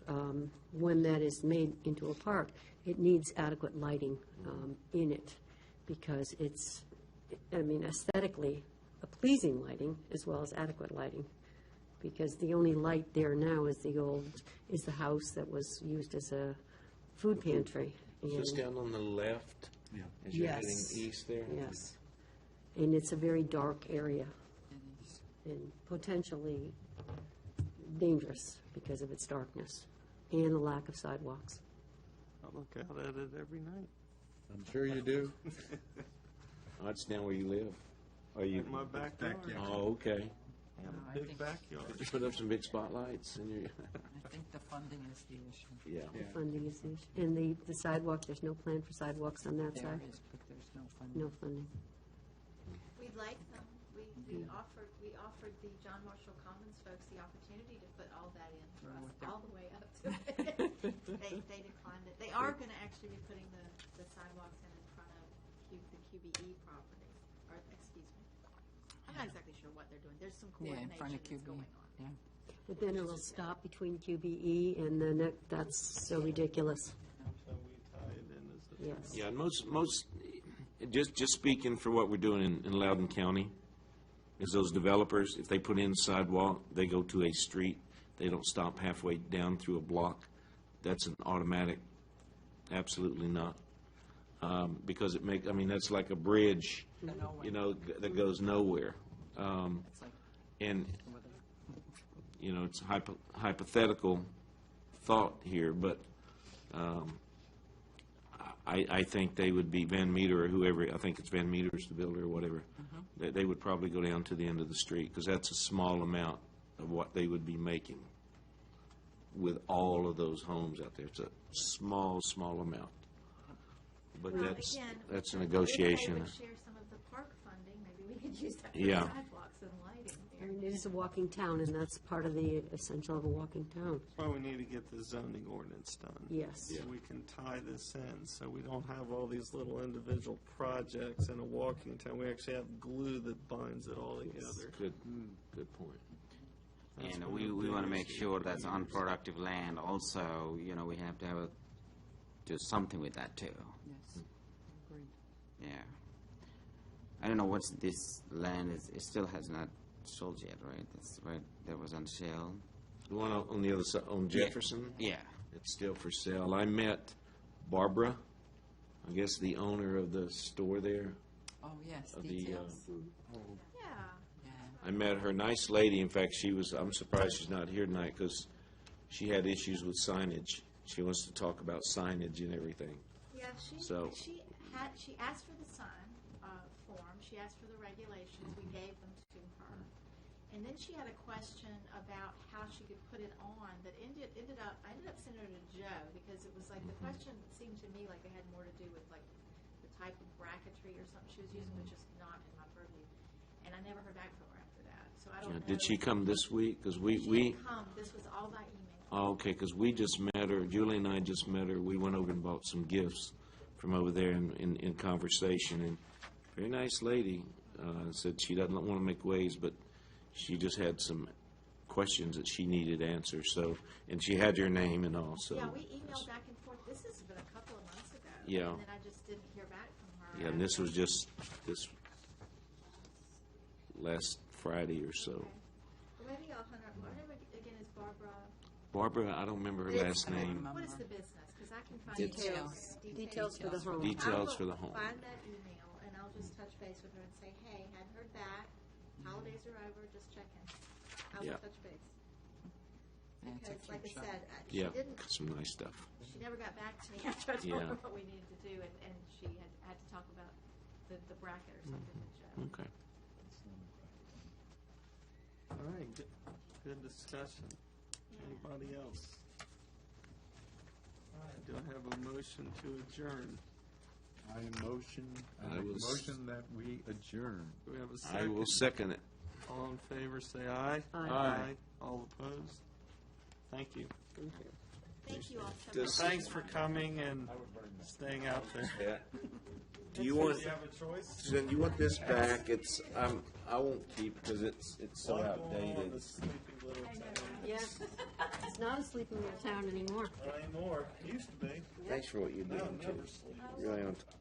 when that is made into a park, it needs adequate lighting in it, because it's, I mean, aesthetically, a pleasing lighting as well as adequate lighting, because the only light there now is is the house that was used as a food pantry. Just And- down on the left, Yeah. as you're Yes. heading east there? Yes. And it's a very dark area It is. and potentially dangerous because of its darkness and the lack of sidewalks. I look out at it every night. I'm sure you do. Oh, that's down where you live? Are you? In my backyard. Oh, okay. I have No, a I big think- backyard. Just put up some big spotlights and you're, I think the funding is the issue. yeah. The funding is the issue. And the sidewalk, there's no plan for sidewalks on that There side? is, but there's no funding. No funding. We'd like them. We offered the John Marshall Commons folks the opportunity to put all that in for us, all the way up to it. They declined it. They are gonna actually be putting the sidewalks in front of the QBE property, or, excuse me. I'm not exactly sure what they're doing. There's some Yeah, in front coordination of that's QB. going on. Yeah. But then it'll stop between QBE and then that's so ridiculous. So we tie it in as a. Yes. Yeah, and most, just speaking for what we're doing in Loudoun County, is those developers, if they put in sidewalk, they go to a street, they don't stop halfway down through a block. That's an automatic, absolutely not. Because I mean, that's like a bridge, you know, that goes nowhere. It's like, And, you know, it's hypothetical thought here, but I think they would be Van Meter or whoever, I think it's Van Meter's the builder or whatever, they would probably go down to the end of the street, because that's a small amount of what they would be making with all of those homes out there. It's a small amount. But Well, that's again, a If negotiation. they would share some of the park funding, maybe we could use that for Yeah. sidewalks and lighting I there. mean, it is a walking town, and that's part of the essential of a walking town. That's why we need to get the zoning ordinance done. Yes. So we can tie this in, so we don't have all these little individual projects in a walking town. We actually have glue that binds it all together. Good point. That's And one we of the want to biggest make sure that's issues. unproductive land also, you know, we have to do something with that too. yes, agreed. Yeah. I don't know what's this land is, it still has not sold yet, right? That's right, that was on sale. The one on the other side, on Jefferson? Yeah. It's still for sale. I met Barbara, I guess the owner of the store there. Oh, yes, of the, details. Yeah. Yeah. I met her, nice lady. In fact, I'm surprised she's not here tonight because she had issues with signage. She wants to talk about signage and everything. Yeah, So- she asked for the sign form, she asked for the regulations, we gave them to her. And then she had a question about how she could put it on, that I ended up sending her to Joe, because it was like, the question seemed to me like it had more to do with like the type of bracketry or something she was using, which is not in my purview. And I never heard back from her after that, so I don't know. Did she come this week? Because She we, didn't come, this was all by email. oh, okay, because we just met her, Julie and I just met her. We went over and bought some gifts from over there in conversation. And very nice lady. Said she doesn't want to make waves, but she just had some questions that she needed answers. So, and she had your name and all. So Yeah, we emailed back and forth, this has been a couple of months ago. Yeah. And then I just didn't hear back from her. yeah, and this was just this last Friday or so. Okay. Well, maybe I'll hunt up, her name again is Barbara. Barbara, I don't remember her last name. What is the business? Because I can find Details. Details for the home. Details for the home. Find that email, and I'll just touch base with her and say, hey, hadn't heard back, holidays are over, just checking. I'll Yeah. touch base. Yeah, it's a Because, like I cute shop. said, she Yeah, didn't, some nice stuff. she never got back to me after I told Yeah. her what we needed to do, and she had to talk about the bracket or something with Joe. Okay. All right, good discussion. Anybody else? All right, do I have a motion to adjourn? I motion that we adjourn. Do we have a I second? will second it. All in favor, say aye. Aye. All opposed? Thank you. Thank you all so much. Does- Thanks for coming and staying out there. Yeah. Do you want, You have a choice? Suzanne, you want this back? It's, I won't keep because it's so Not going on outdated. the Sleepy Little Town. Yeah, it's not a sleeping little town anymore. Not anymore. It used to be. Thanks for what you do. Now it never sleeps. Really on top.